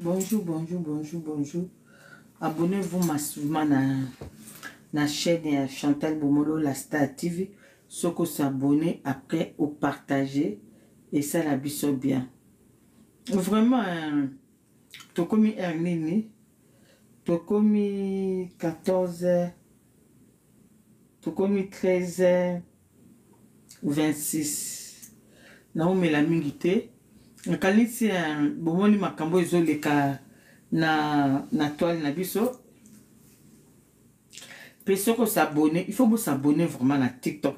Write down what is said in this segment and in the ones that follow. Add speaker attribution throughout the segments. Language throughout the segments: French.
Speaker 1: Bonjour, bonjour, bonjour, bonjour. Abonnez-vous massivement à la chaîne Chantal Bomolo, la Star TV. Ceux qui s'abonnent après ou partager et ça la biso bien. Vraiment, tu comme Ernini, tu comme 14, tu comme 13, 26. Naomi la mingité. Kalisi bomoni makambo ezoleka na toile na biso. Pour s'abonner, il faut vous s'abonner vraiment à TikTok.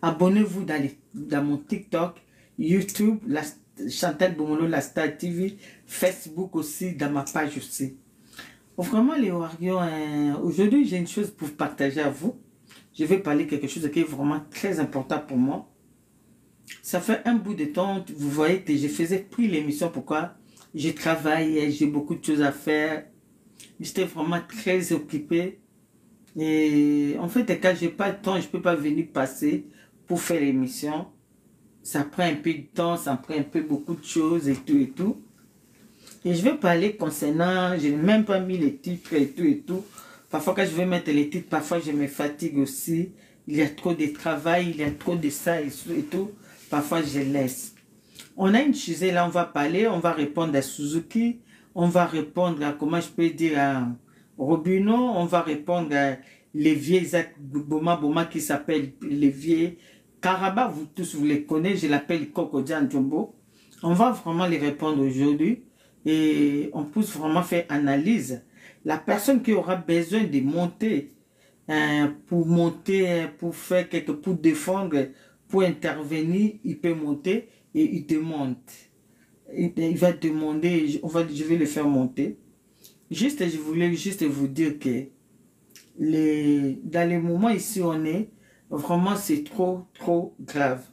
Speaker 1: Abonnez-vous dans mon TikTok, YouTube, la Chantal Bomolo, la Star TV, Facebook aussi, dans ma page aussi. Vraiment les warriors, aujourd'hui j'ai une chose pour partager à vous. Je vais parler quelque chose qui est vraiment très important pour moi. Ça fait un bout de temps, vous voyez que je faisais plus l'émission. Pourquoi? Je travaille, j'ai beaucoup de choses à faire. J'étais vraiment très occupé. Et en fait, quand j'ai pas de temps, je peux pas venir passer pour faire l'émission. Ça prend un peu de temps, ça prend un peu beaucoup de choses et tout et tout. Et je vais parler concernant, je n'ai même pas mis les titres et tout et tout. Parfois quand je vais mettre les titres, parfois je me fatigue aussi. Il y a trop de travail, il y a trop de ça et tout. Parfois je laisse. On a une chose là, on va parler, on va répondre à Suzuki. On va répondre à, comment je peux dire, à Robino. On va répondre à Lévier Isaac Boma qui s'appelle Lévier Karaba. Vous tous, vous les connaissez. Je l'appelle Koko Djan Jumbo. On va vraiment les répondre aujourd'hui. Et on peut vraiment faire analyse. La personne qui aura besoin de monter, pour faire quelque, pour défendre, pour intervenir, il peut monter et il te monte. Il va demander, je vais le faire monter. Juste, je voulais juste vous dire que dans les moments ici on est, vraiment c'est trop grave.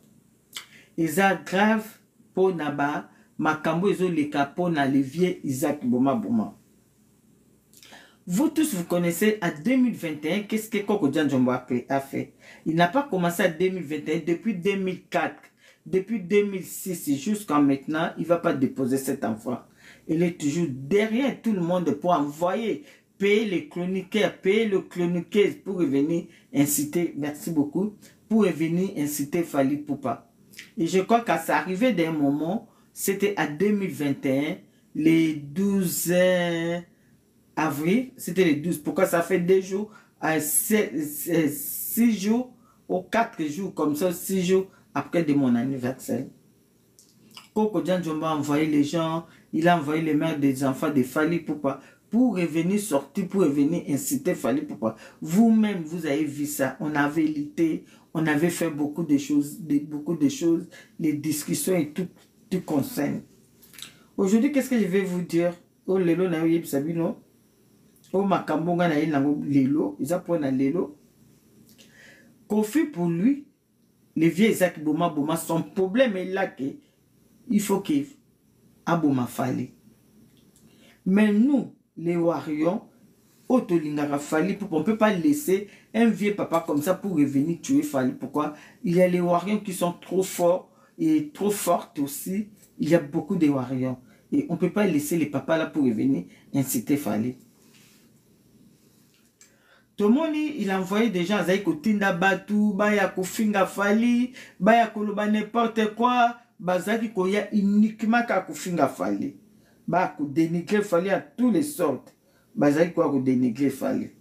Speaker 1: Et ça grave pour Naba, Makambo ezo leka pour na Lévier Isaac Boma. Vous tous, vous connaissez à 2021, qu'est-ce que Koko Djan Jumbo a fait? Il n'a pas commencé à 2021, depuis 2004, depuis 2006 jusqu'à maintenant, il ne va pas déposer cet enfant. Il est toujours derrière tout le monde pour envoyer, payer les chroniqueurs, payer le chroniqueur pour venir inciter, merci beaucoup, pour venir inciter Fally Ipupa. Et je crois qu'à ça arrivait d'un moment, c'était à 2021, les 12 avril, c'était les 12. Pourquoi ça fait 2 jours, 6 jours ou 4 jours, comme ça, 6 jours après de mon anniversaire. Koko Djan Jumbo a envoyé les gens, il a envoyé les mères des enfants de Fally Ipupa pour revenir sortir, pour revenir inciter Fally Ipupa. Vous-même, vous avez vu ça. On avait lutté, on avait fait beaucoup de choses, les discussions et tout concerne. Aujourd'hui, qu'est-ce que je vais vous dire? Oh, lelo na yoye bisabino. Oh, makambonga na yelango lelo. Ils apprennent lelo. Confie pour lui, les vieux Isaac Boma, son problème est là que il faut qu'il Aboma Fally. Mais nous, les warriors, Otolingara Fally, on ne peut pas laisser un vieux papa comme ça pour revenir tuer Fally. Pourquoi? Il y a les warriors qui sont trop forts et trop fortes aussi. Il y a beaucoup de warriors. Et on ne peut pas laisser les papas là pour revenir inciter Fally. Tomoni, il a envoyé des gens à Kotinda Batu, Baya Kofinga Fally, Baya Koloba n'importe quoi, Bazaki Koya uniquement qu'à Kofinga Fally. Baya ko dénigrer Fally à tous les sortes. Bazaki Koya ko dénigrer Fally.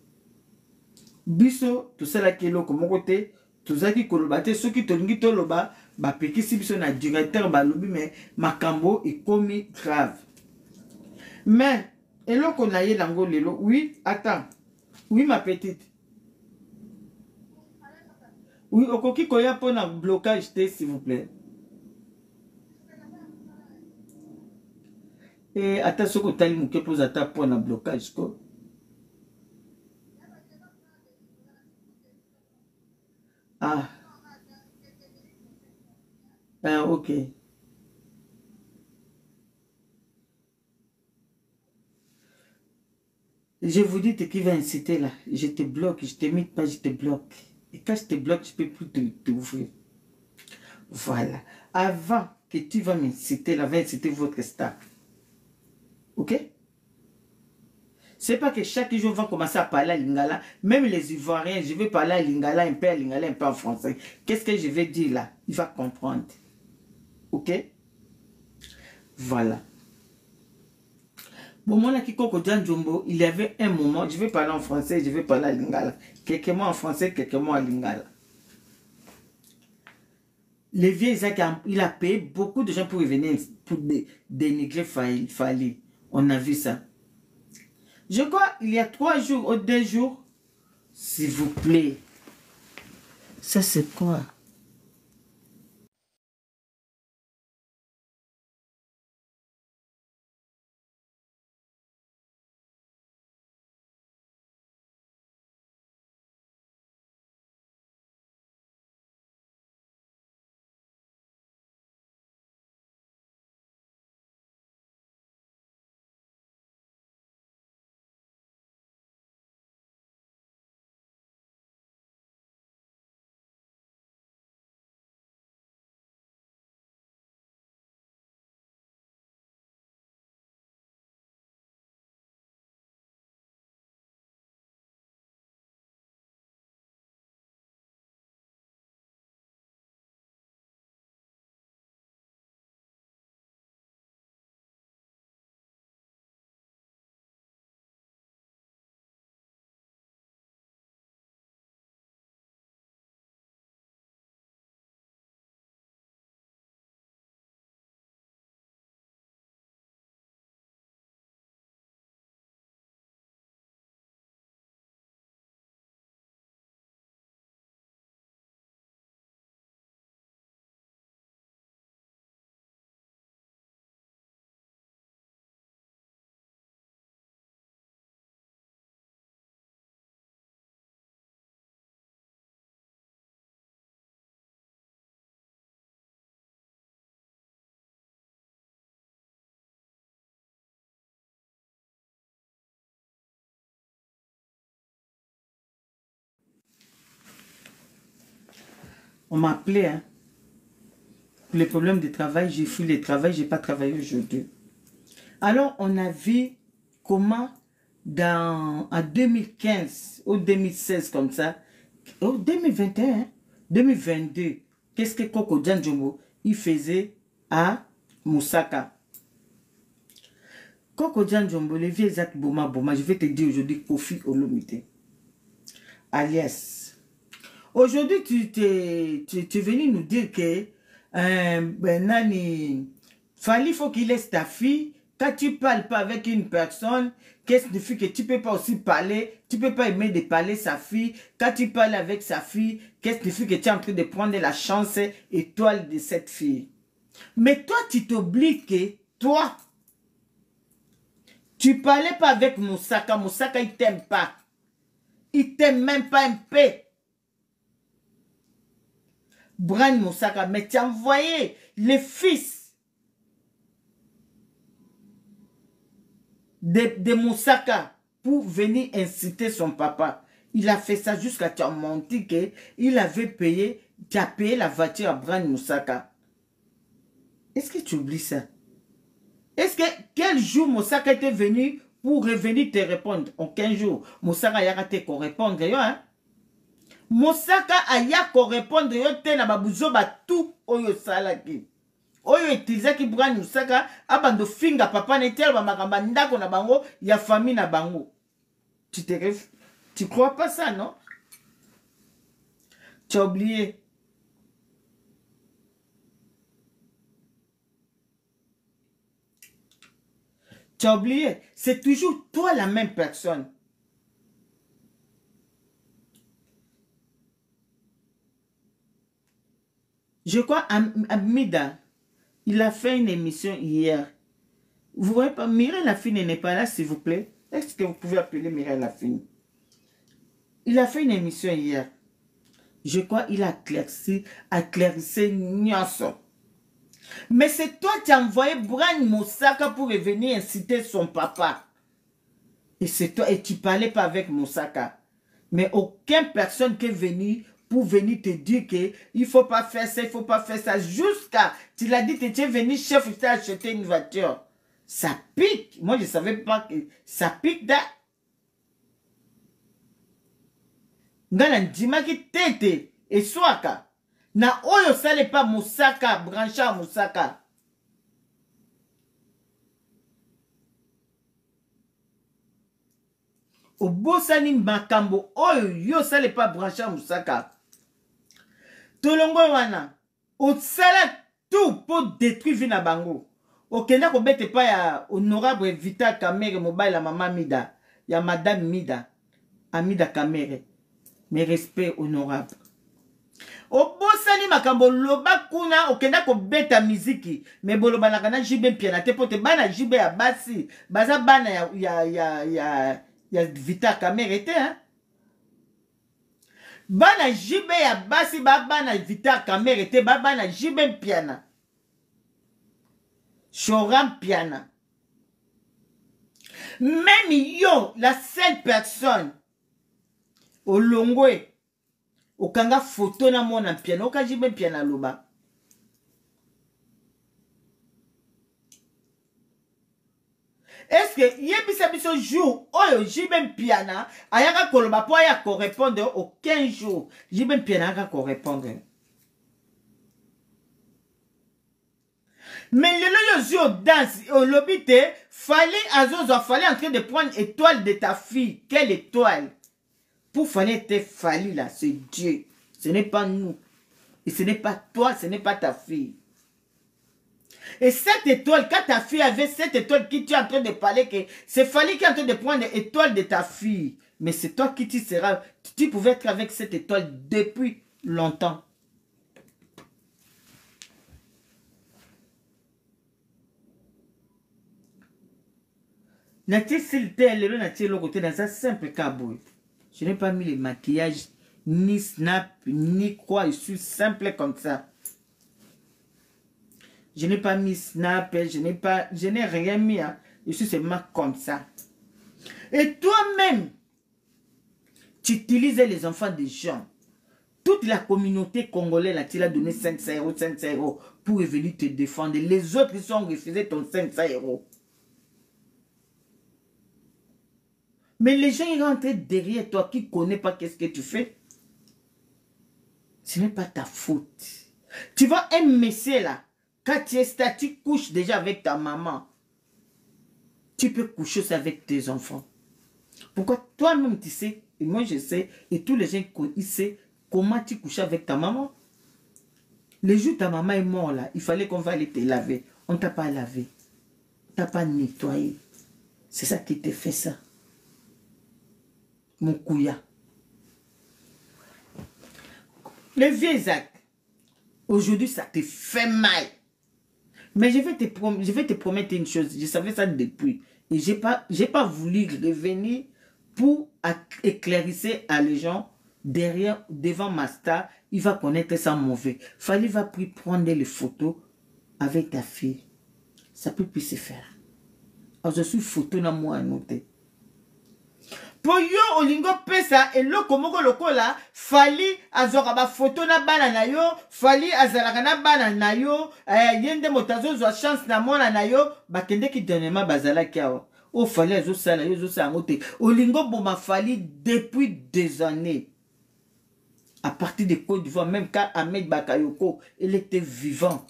Speaker 1: Biso, tout ça là qui est là comme côté, tout ça qui Koloba, ceux qui tolingi toloba, ba pekisi biso na directeur balobi, mais makambo est commis grave. Mais, et là qu'on a eu l'ango lelo, oui, attends. Oui, ma petite. Oui, okoki koya pour un blocage, s'il vous plaît. Et attention que tu as pose à ta pour un blocage. Ah. Ah, ok. Je vous dis qui va inciter là. Je te bloque, je te mets pas, je te bloque. Et quand je te bloque, je ne peux plus te ouvrir. Voilà. Avant que tu vas m'inciter là, va inciter votre star. Ok? C'est pas que chaque jour, on va commencer à parler à lingala. Même les Ivoiriens, je vais parler à lingala, un peu à lingala, un peu en français. Qu'est-ce que je vais dire là? Il va comprendre. Ok? Voilà. Bon, moi, Kiko Jumbo, il y avait un moment, je vais parler en français, je vais parler à lingala. Quelques mots en français, quelques mots à lingala. Le vieux Isaac, il a payé beaucoup de gens pour venir, pour dénigrer Fali. On a vu ça. Je crois, il y a 3 jours ou 2 jours, s'il vous plaît. Ça, c'est quoi? On m'a appelé, hein. Pour les problèmes de travail, j'ai fui le travail, j'ai pas travaillé aujourd'hui. Alors, on a vu comment, en 2015 ou 2016, comme ça, ou 2021, 2022, qu'est-ce que Koko Djanjomo, il faisait à Moussaka. Koko Djanjomo, le vieux Zak Boma Boma, je vais te dire aujourd'hui Kofi Olomide. Alias. Aujourd'hui, tu es venu nous dire que Nani, il faut qu'il laisse ta fille. Quand tu ne parles pas avec une personne, qu'est-ce qui signifie que tu ne peux pas aussi parler, tu ne peux pas aimer de parler sa fille. Quand tu parles avec sa fille, qu'est-ce qui signifie que tu es en train de prendre la chance étoile de cette fille. Mais toi, tu t'oublies que toi, tu ne parlais pas avec Moussaka. Moussaka, il ne t'aime pas. Il ne t'aime même pas un peu. Brian Moussaka, mais tu as envoyé les fils de Moussaka pour venir inciter son papa. Il a fait ça jusqu'à tu as menti qu'il avait payé, tu as payé la voiture à Brian Moussaka. Est-ce que tu oublies ça? Est-ce que quel jour Moussaka était venu pour revenir te répondre? Aucun jour. Moussaka a raté qu'on répondre, hein? Moussaka aya ko répondre yo te na babuzo ba tout oyo salaki. Oyo etilizaki Brian Moussaka abando finga papa netel ba makamba ndako na bango ya famille na bango. Tu crois pas ça, non? Tu as oublié. Tu as oublié. C'est toujours toi la même personne. Je crois Amida, il a fait une émission hier. Vous voyez pas, Mireille Lafine n'est pas là, s'il vous plaît. Est-ce que vous pouvez appeler Mireille Lafine? Il a fait une émission hier. Je crois qu'il a éclairci Nyonso. Mais c'est toi qui as envoyé Brian Moussaka pour venir inciter son papa. Et c'est toi, et tu ne parlais pas avec Moussaka. Mais aucune personne qui est venue pour venir te dire qu'il ne faut pas faire ça, il ne faut pas faire ça. Jusqu'à, tu l'as dit, tu es venu, chef, tu as acheté une voiture. Ça pique. Moi, je ne savais pas que ça pique. nga na ndimaki tete eswaka na oyo sale pa mosaka branchard mosaka obosani makambo oyo yo sale pa branchard mosaka tolongo wana osala tout pour détruire vie na bango okenda kobete pa ya honorable Vita Kamere mobile ya mama Mida ya madame Mida Amida Kamere mes respects honorable obosani makambo loba kuna okenda kobeta miziki me boloba na kana jibe piana te pote bana jibe ya basi baza bana ya Vita Kamere te hein bana jibe ya basi ba bana Vita Kamere te ba bana jibe piana Choram piana même yo la seule personne olongwe okanga photo na mona piano okajibe piano loba est-ce que yebisa biso jour oyo jibe piano ayaka koloba po ya ko répondre au 15 jours jibe piano ayaka ko répondre mais lelo yo zo danse au lobby te fallait azozo fallait en train de prendre étoile de ta fille quelle étoile pour fallait te fallu là, c'est Dieu. Ce n'est pas nous. Et ce n'est pas toi, ce n'est pas ta fille. Et cette étoile, quand ta fille avait cette étoile qui tu es en train de parler, que c'est Fali qui est en train de prendre l'étoile de ta fille. Mais c'est toi qui tu seras. Tu pouvais être avec cette étoile depuis longtemps. Nati s'il t'est le nati le côté dans un simple cabouille. Je n'ai pas mis le maquillage, ni snap, ni quoi. Je suis simple comme ça. Je n'ai pas mis snap, je n'ai rien mis. Hein. Je suis seulement comme ça. Et toi-même, tu utilises les enfants des gens. Toute la communauté congolaise, là, tu l'as donné 500 euros pour venir te défendre. Les autres, ils ont refusé ton 500 euros. Mais les gens, ils rentrent derrière toi qui ne connaissent pas qu'est-ce que tu fais. Ce n'est pas ta faute. Tu vois, un monsieur là, quand tu es là, tu couches déjà avec ta maman. Tu peux coucher aussi avec tes enfants. Pourquoi toi-même tu sais, et moi je sais, et tous les gens ils savent comment tu couches avec ta maman. Le jour où ta maman est morte là, il fallait qu'on va aller te laver. On ne t'a pas lavé. On ne t'a pas nettoyé. C'est ça qui te fait ça. Mon couilla. Le vieux acte, aujourd'hui ça te fait mal. Mais je vais te promettre une chose. Je savais ça depuis. Et j'ai pas voulu revenir pour éclaircir à les gens devant ma star. Il va connaître ça mauvais. Fallait va prendre les photos avec ta fille. Ça peut plus se faire. Alors je suis photo na moi à noter. Pour yo olingo pesa et lo komoko lokola fali azora ba photo na bana na yo fali azalaka na bana na yo yende motazo zo chance na mona na yo bakende ki dernièrement bazala kiawa o fali azo sala yo zo sa ngote olingo boma fali depuis des années à partir de Côte d'Ivoire même quand Ahmed Bakayoko il était vivant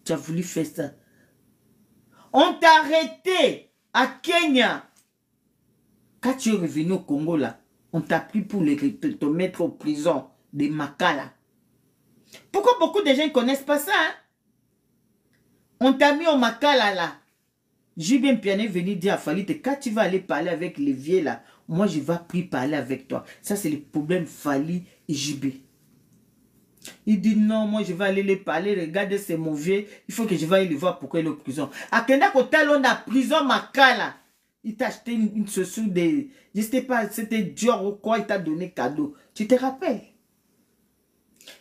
Speaker 1: tu as voulu faire ça on t'a arrêté à Kenya. Quand tu es revenu au Congo, là, on t'a pris pour te mettre en prison de Makala. Pourquoi beaucoup de gens ne connaissent pas ça? Hein? On t'a mis au Makala, là. J'ai bien piané venir dire à Falite, quand tu vas aller parler avec les vieux, là, moi, je vais parler avec toi. Ça, c'est le problème Fali et JB. Il dit non, moi, je vais aller les parler. Regardez, c'est mon vieux. Il faut que je vais aller le voir pourquoi il est en prison. À Kenda Kotal, on a prison Makala. Il t'a acheté une chaussure de... Je ne sais pas, c'était Dior ou quoi, il t'a donné cadeau. Tu te rappelles?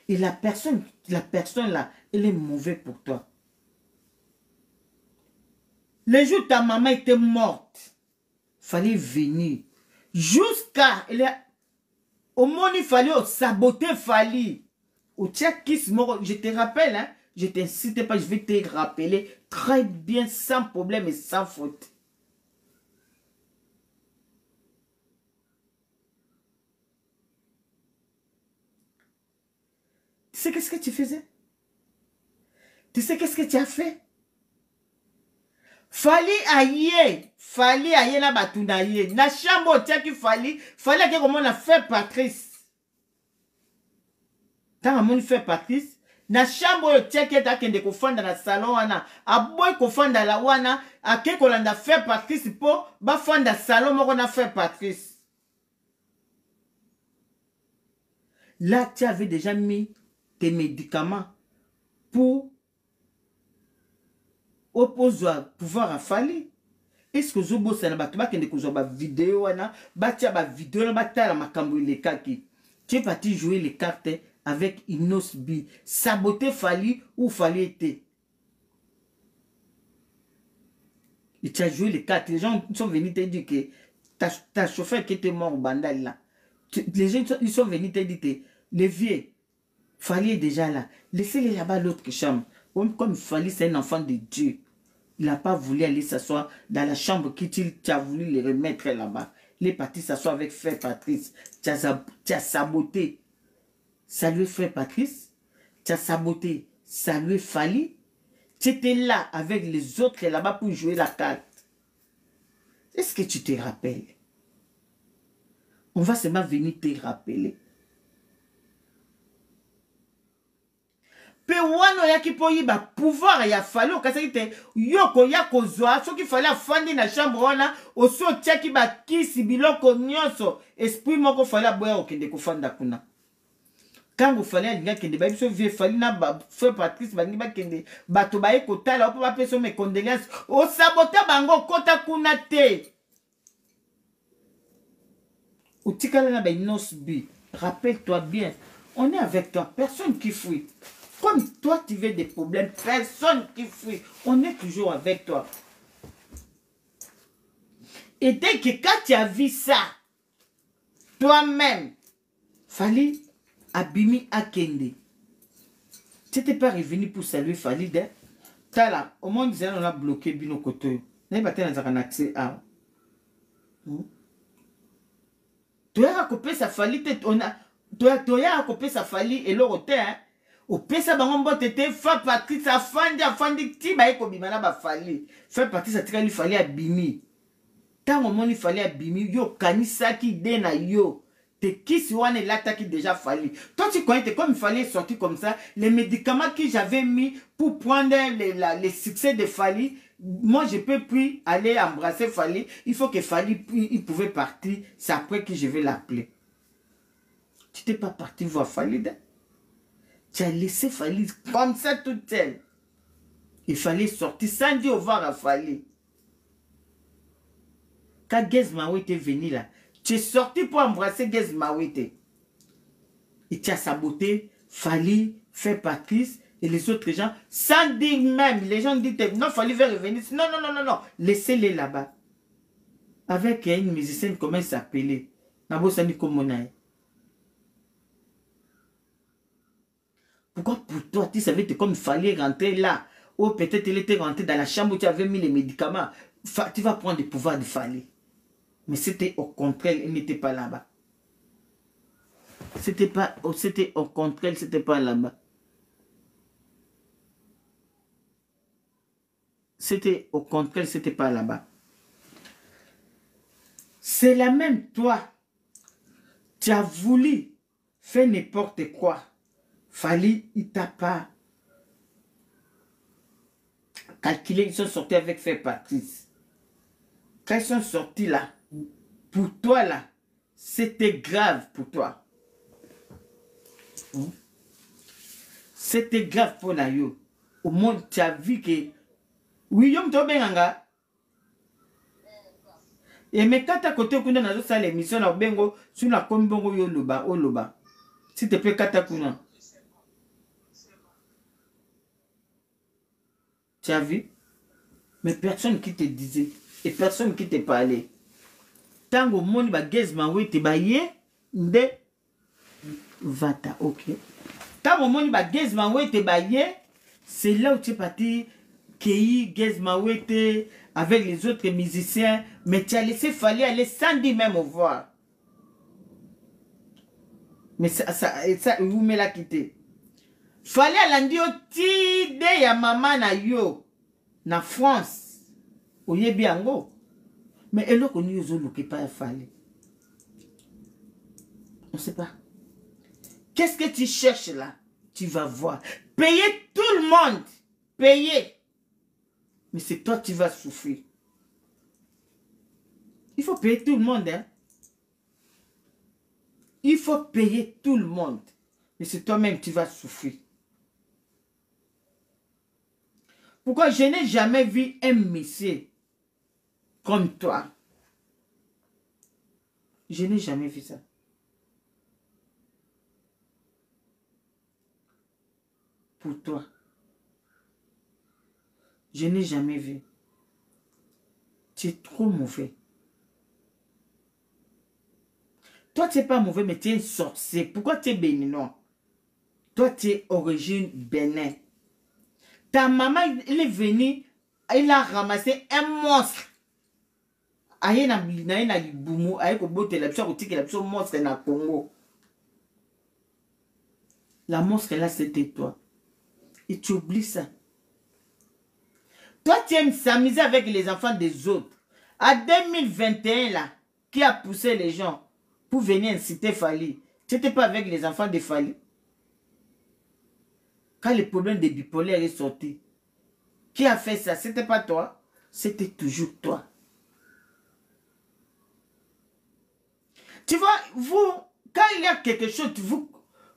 Speaker 1: Et la personne là, elle est mauvaise pour toi. Le jour où ta maman était morte, il fallait venir. Jusqu'à... Au monde, il fallait saboter, il fallait. Au Tchakis, je te rappelle, hein? Je t'incite pas, je vais te rappeler très bien, sans problème et sans faute. sais qu'est-ce que tu faisais? Tu sais qu'est-ce que tu as fait? Fali aye na batuna ye. Na chambre tiaki fali ake comment on a fait Patrice. Tant on fait Patrice, na chambre tiaki takende kofanda na salon wana, aboy kofanda la wana, ake kolanda fait Patrice po ba fanda salon moko na fait Patrice. Là, tu avais déjà mis tes médicaments pour opposer pouvoir à Fali. Est-ce que Zobo Sanaba, tu vas que vidéo, ba vidéo, la makambo les kaki. Tu es parti jouer les cartes avec Inos B. Saboter Fali ou Fali était. Et tu as joué les cartes. Les gens sont venus te dire que ta chauffeur qui était mort au bandal là. Les gens ils sont venus te dire que les vieux, Fali est déjà là. Laissez-les là-bas l'autre chambre. Comme Fali c'est un enfant de Dieu. Il n'a pas voulu aller s'asseoir dans la chambre qui tu as voulu les remettre là-bas. Il est parti s'asseoir avec Frère Patrice. Tu as saboté. Salut Frère Patrice. Tu as saboté. Salut Fali. Tu étais là avec les autres là-bas pour jouer la carte. Est-ce que tu te rappelles? On va seulement venir te rappeler. Pe wano yaki po yiba pouvoir ya fali okasaki te yoko ya kozwa soki fali afandi na chambre wana oso tiaki ba kisi biloko nyonso esprit moko fali aboya okende kofanda kuna kango fali alinga kende ba biso vie fali na ba Frère Patrice bangi ba kende bato ba ekotala opo ba peso mes condoléances o sabota bango kota kuna te utikala na ba Inos B. Rappelle-toi bien, on est avec toi, personne qui fuit. Comme toi, tu veux des problèmes, personne qui fuit. On est toujours avec toi. Et dès que quand tu as vu ça, toi-même, Fali abimi akende. Tu n'étais pas revenu pour saluer Fali. Tala, au moins, on a bloqué Bino Koto. On a un accès à. Tu as coupé sa Fali. Tu as coupé sa Fali et l'autre, hein. Au pesa bango tete fa Patrice afandi ti ba eko bimana ba Fali fa Patrice atika li Fali abimi tango moni Fali abimi yo kanisa ki de na yo te kisi wane lata ki déjà Fali toi tu connais comme Fali est sorti comme ça les médicaments que j'avais mis pour prendre les succès de Fali moi je peux plus aller embrasser Fali il faut que Fali il pouvait partir c'est après que je vais l'appeler tu t'es pas parti voir Fali de? Tu as laissé Fali comme ça toute seule. Il fallait sortir sans dire au revoir à Fali. Quand Gez Mawete est venu là, tu es sorti pour embrasser Gez Mawete. Et tu as saboté Fali, Frère Patrice et les autres gens. Sans dire même, les gens disent non, Fali va revenir. Non, non, non, non, non. Laissez-les là-bas. Avec une musicienne, comment elle s'appelait? Nabo Sani Komonaï. Pourquoi pour toi, tu savais que comme il fallait rentrer là, ou peut-être il était rentré dans la chambre où tu avais mis les médicaments, tu vas prendre le pouvoir de Fali. Mais c'était au contraire, il n'était pas là-bas. C'était au contraire, c'était pas là-bas. C'était au contraire, c'était pas là-bas. C'est la même toi. Tu as voulu faire n'importe quoi. Fali, il t'a pas calculé. Ils sont sortis avec Frère Patrice. Quand ils sont sortis là, pour toi là, c'était grave pour toi. C'était grave pour la yo. Au monde, tu as vu que... Oui, yom to benganga. Et mais quand tu as côté kuna na ça l'émission na bengo, sur la kombongo yo loba. S'il te plaît, kata kuna. Tu as vu? Mais personne qui te disait et personne qui te parlait. Tango moni ba Gez Mawete ba ye nde vata, ok. Tango moni ba Gez Mawete ba ye, c'est là où tu es parti cueillir Gez Mawete avec les autres musiciens, mais tu as laissé Fali aller sans dire même au revoir. Mais ça vous me l'a quitté. Fallait alandi yo ti de ya mama na yo na France. Oyebi yango. Mais eloko ni yozo luki pa ya fallait. On sait pas. Qu'est-ce que tu cherches là? Tu vas voir. Payer tout le monde. Payer. Mais c'est toi qui vas souffrir. Il faut payer tout le monde. Hein? Il faut payer tout le monde. Mais c'est toi-même qui vas souffrir. Pourquoi je n'ai jamais vu un monsieur comme toi? Je n'ai jamais vu ça. Pour toi. Je n'ai jamais vu. Tu es trop mauvais. Toi, tu n'es pas mauvais, mais tu es un sorcier. Pourquoi tu es béninois? Toi, tu es origine Bénin. Ta maman, elle est venue, elle a ramassé un monstre. Aïe na boumou, aïe ko bote la pso la pso monstre na Congo. La monstre là, c'était toi. Et tu oublies ça. Toi, tu aimes s'amuser avec les enfants des autres. À 2021, là, qui a poussé les gens pour venir inciter Fally? Tu n'étais pas avec les enfants de Fally. Quand le problème des bipolaires est sorti, qui a fait ça? C'était pas toi. C'était toujours toi. Tu vois, vous, quand il y a quelque chose, vous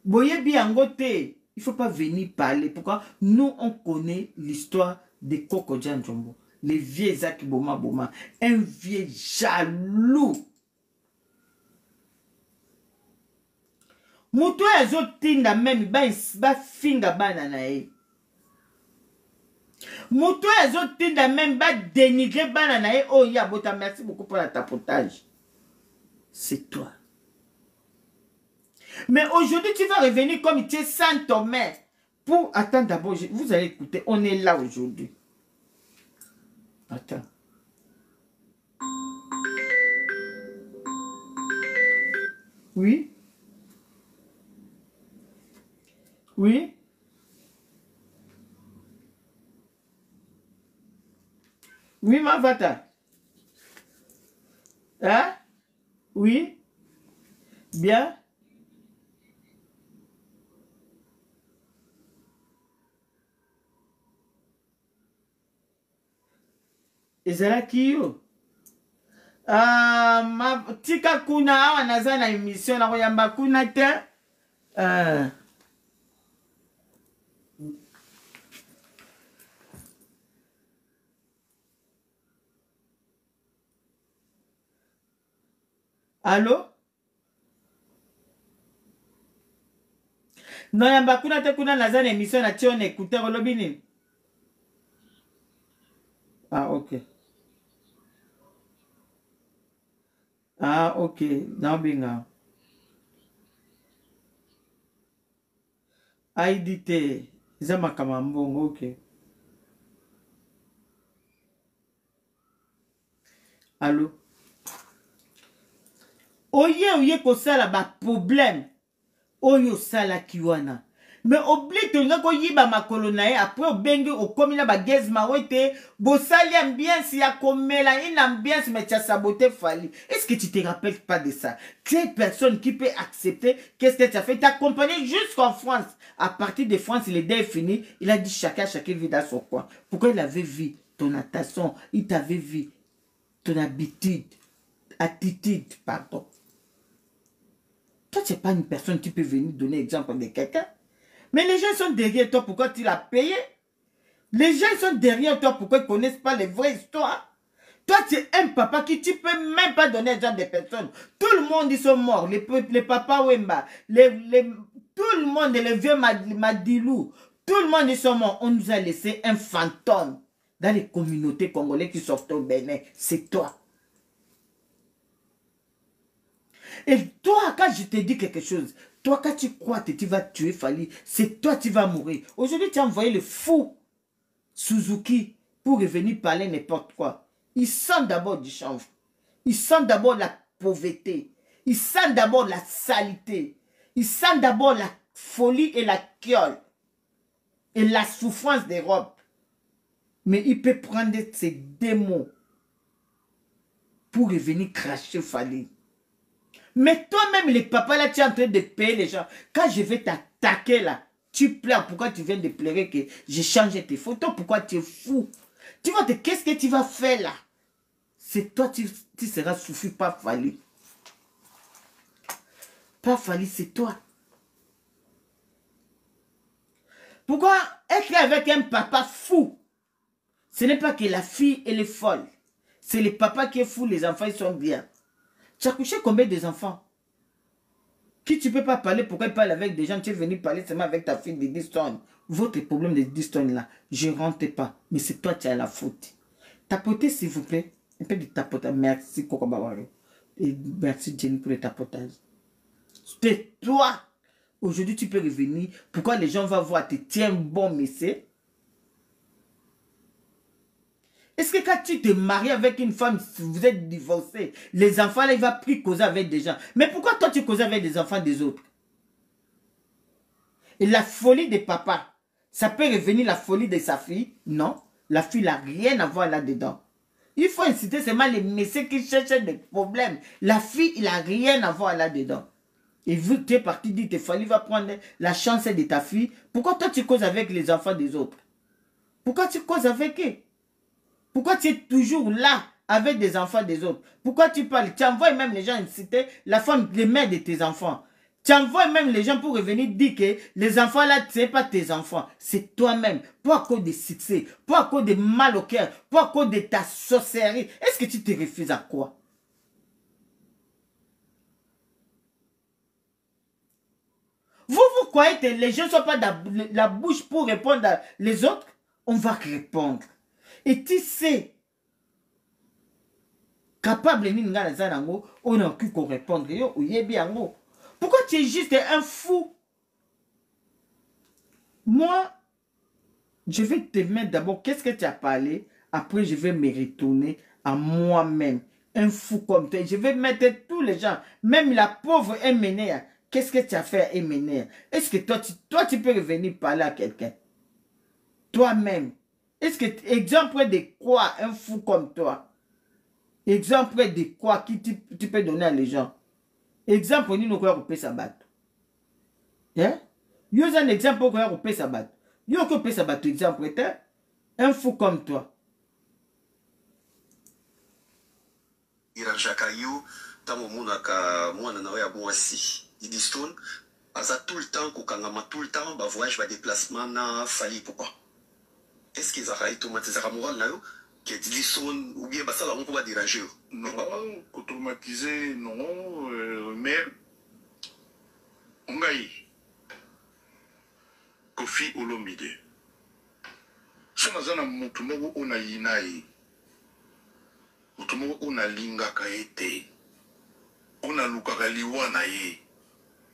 Speaker 1: voyez bien en côté, il ne faut pas venir parler. Pourquoi? Nous, on connaît l'histoire de Koko Djanjombo. Les vieux Zaki Boma Boma. Un vieux jaloux. Moutou ezo tinda même ba finga banana e. Moutou ezo tinda même ba dénigrer banana e. Oh ya bota, merci beaucoup pour la tapotage. C'est toi. Mais aujourd'hui tu vas revenir comme tu es sans ton mère. Pour attendre d'abord, vous allez écouter, on est là aujourd'hui. Attends. Oui. Oui. Oui, ma vata. Hein? Oui. Bien. Ezalaki yo. Ma tika kuna awa naza na émission na koyamba kuna te. Allô? Non yamba kuna te kuna naza na émission na tion écouteur olobi nini? Ah ok. Ah ok. Nabinga. Aidi te. Zama kama mbongo ok. Allô? Oye kosala ba problème. Oyo sala kiwana. Mais oublie que nga ko yiba makolo na ye après obengi okomi na ba gezma wete bosali ambiance ya komela une ambiance mais tu as saboté Fally. Est-ce que tu te rappelles pas de ça? Quelle personne qui peut accepter qu'est-ce que tu as fait? T'as accompagné jusqu'en France. À partir de France, il est déjà fini. Il a dit chacun vit dans son coin. Pourquoi il avait vu ton attention? Il t'avait vu ton attitude, pardon. Toi, tu n'es pas une personne qui peut venir donner exemple de quelqu'un. Mais les gens sont derrière toi, pourquoi tu l'as payé? Les gens sont derrière toi, pourquoi ils ne connaissent pas les vraies histoires? Toi, tu es un papa qui tu ne peux même pas donner exemple de personnes. Tout le monde, ils sont morts. Les papas Wemba, tout le monde, les vieux Madilou, tout le monde, ils sont morts. On nous a laissé un fantôme dans les communautés congolaises qui sortent au Bénin. C'est toi. Et toi, quand je te dis quelque chose, toi, quand tu crois que tu vas tuer Fally, c'est toi qui vas mourir. Aujourd'hui, tu as envoyé le fou Suzuki pour revenir parler n'importe quoi. Il sent d'abord du chanvre. Il sent d'abord la pauvreté. Il sent d'abord la saleté. Il sent d'abord la folie et la quiole. et la souffrance des robes. Mais il peut prendre ces démons pour revenir cracher Fally. Mais toi-même, les papas, là, tu es en train de payer les gens. Quand je vais t'attaquer, là, tu pleures. Pourquoi tu viens de pleurer que j'ai changé tes photos? Pourquoi tu es fou? Tu vois, qu'est-ce que tu vas faire, là? C'est toi, tu seras souffert, pas Fally. Pas Fally, c'est toi. Pourquoi être avec un papa fou? Ce n'est pas que la fille, elle est folle. C'est le papa qui est fou, les enfants, ils sont bien. Tu as couché combien d'enfants? Qui tu ne peux pas parler, pourquoi il parle avec des gens? Tu es venu parler seulement avec ta fille de 10 tonnes. Votre problème de 10 tonnes là, je ne rentre pas. Mais c'est toi qui as la faute. Tapotez s'il vous plaît. Un peu de tapotage. Merci Coco Babaro. Et merci Jenny pour le tapotage. C'est toi. Aujourd'hui tu peux revenir. Pourquoi les gens vont voir, tu tiens bon monsieur? Est-ce que quand tu te maries avec une femme, si vous êtes divorcé, les enfants là, il va plus causer avec des gens. Mais pourquoi toi tu causes avec des enfants des autres? Et la folie des papas, ça peut revenir la folie de sa fille? Non. La fille n'a rien à voir là-dedans. Il faut inciter seulement les messieurs qui cherchent des problèmes. La fille, il n'a rien à voir là-dedans. Et vous, tu es parti dire que Fally va prendre la chance de ta fille. Pourquoi toi tu causes avec les enfants des autres? Pourquoi tu causes avec eux? Pourquoi tu es toujours là avec des enfants des autres? Pourquoi tu parles? Tu envoies même les gens inciter la femme, les mères de tes enfants. Tu envoies même les gens pour revenir dire que les enfants là, ce n'est pas tes enfants. C'est toi-même. Pas à cause de succès, pas à cause de mal au cœur, pas à cause de ta sorcellerie. Est-ce que tu te refuses à quoi? Vous croyez que les gens ne sont pas dans la bouche pour répondre à les autres? On va répondre. Et tu sais, capable de on a pu répondre. Pourquoi tu es juste un fou? Moi, je vais te mettre d'abord, qu'est-ce que tu as parlé? Après, je vais me retourner à moi-même. Un fou comme toi. Je vais mettre tous les gens, même la pauvre Eménée. Qu'est-ce que tu as fait à Eménée? Est-ce que toi, tu peux revenir parler à quelqu'un? Toi-même. Est-ce que, exemple de quoi un fou comme toi? Exemple de quoi qui tu peux donner à les gens? Exemple, ni nous quoi sa batte. Hein? Yo un exemple pour quoi sa batte. Yo ko sa batte exemple était un fou comme toi.
Speaker 2: Ira Jakayo, tango monaka mwana na ya mwasi. Didistone, aza tout le temps kokangama tout le temps ba voyage ba déplacement na Fally pourquoi? Est-ce qu'ils a automatisé la morale là qui est Didistone ou bien ça là on peut pas déranger?
Speaker 3: Non, automatiser non mais Ngai Kofi Olomide. So nazana mutu moko ona yinai. Mutu moko ona linga kaete. Ona lukaka liwa na ye.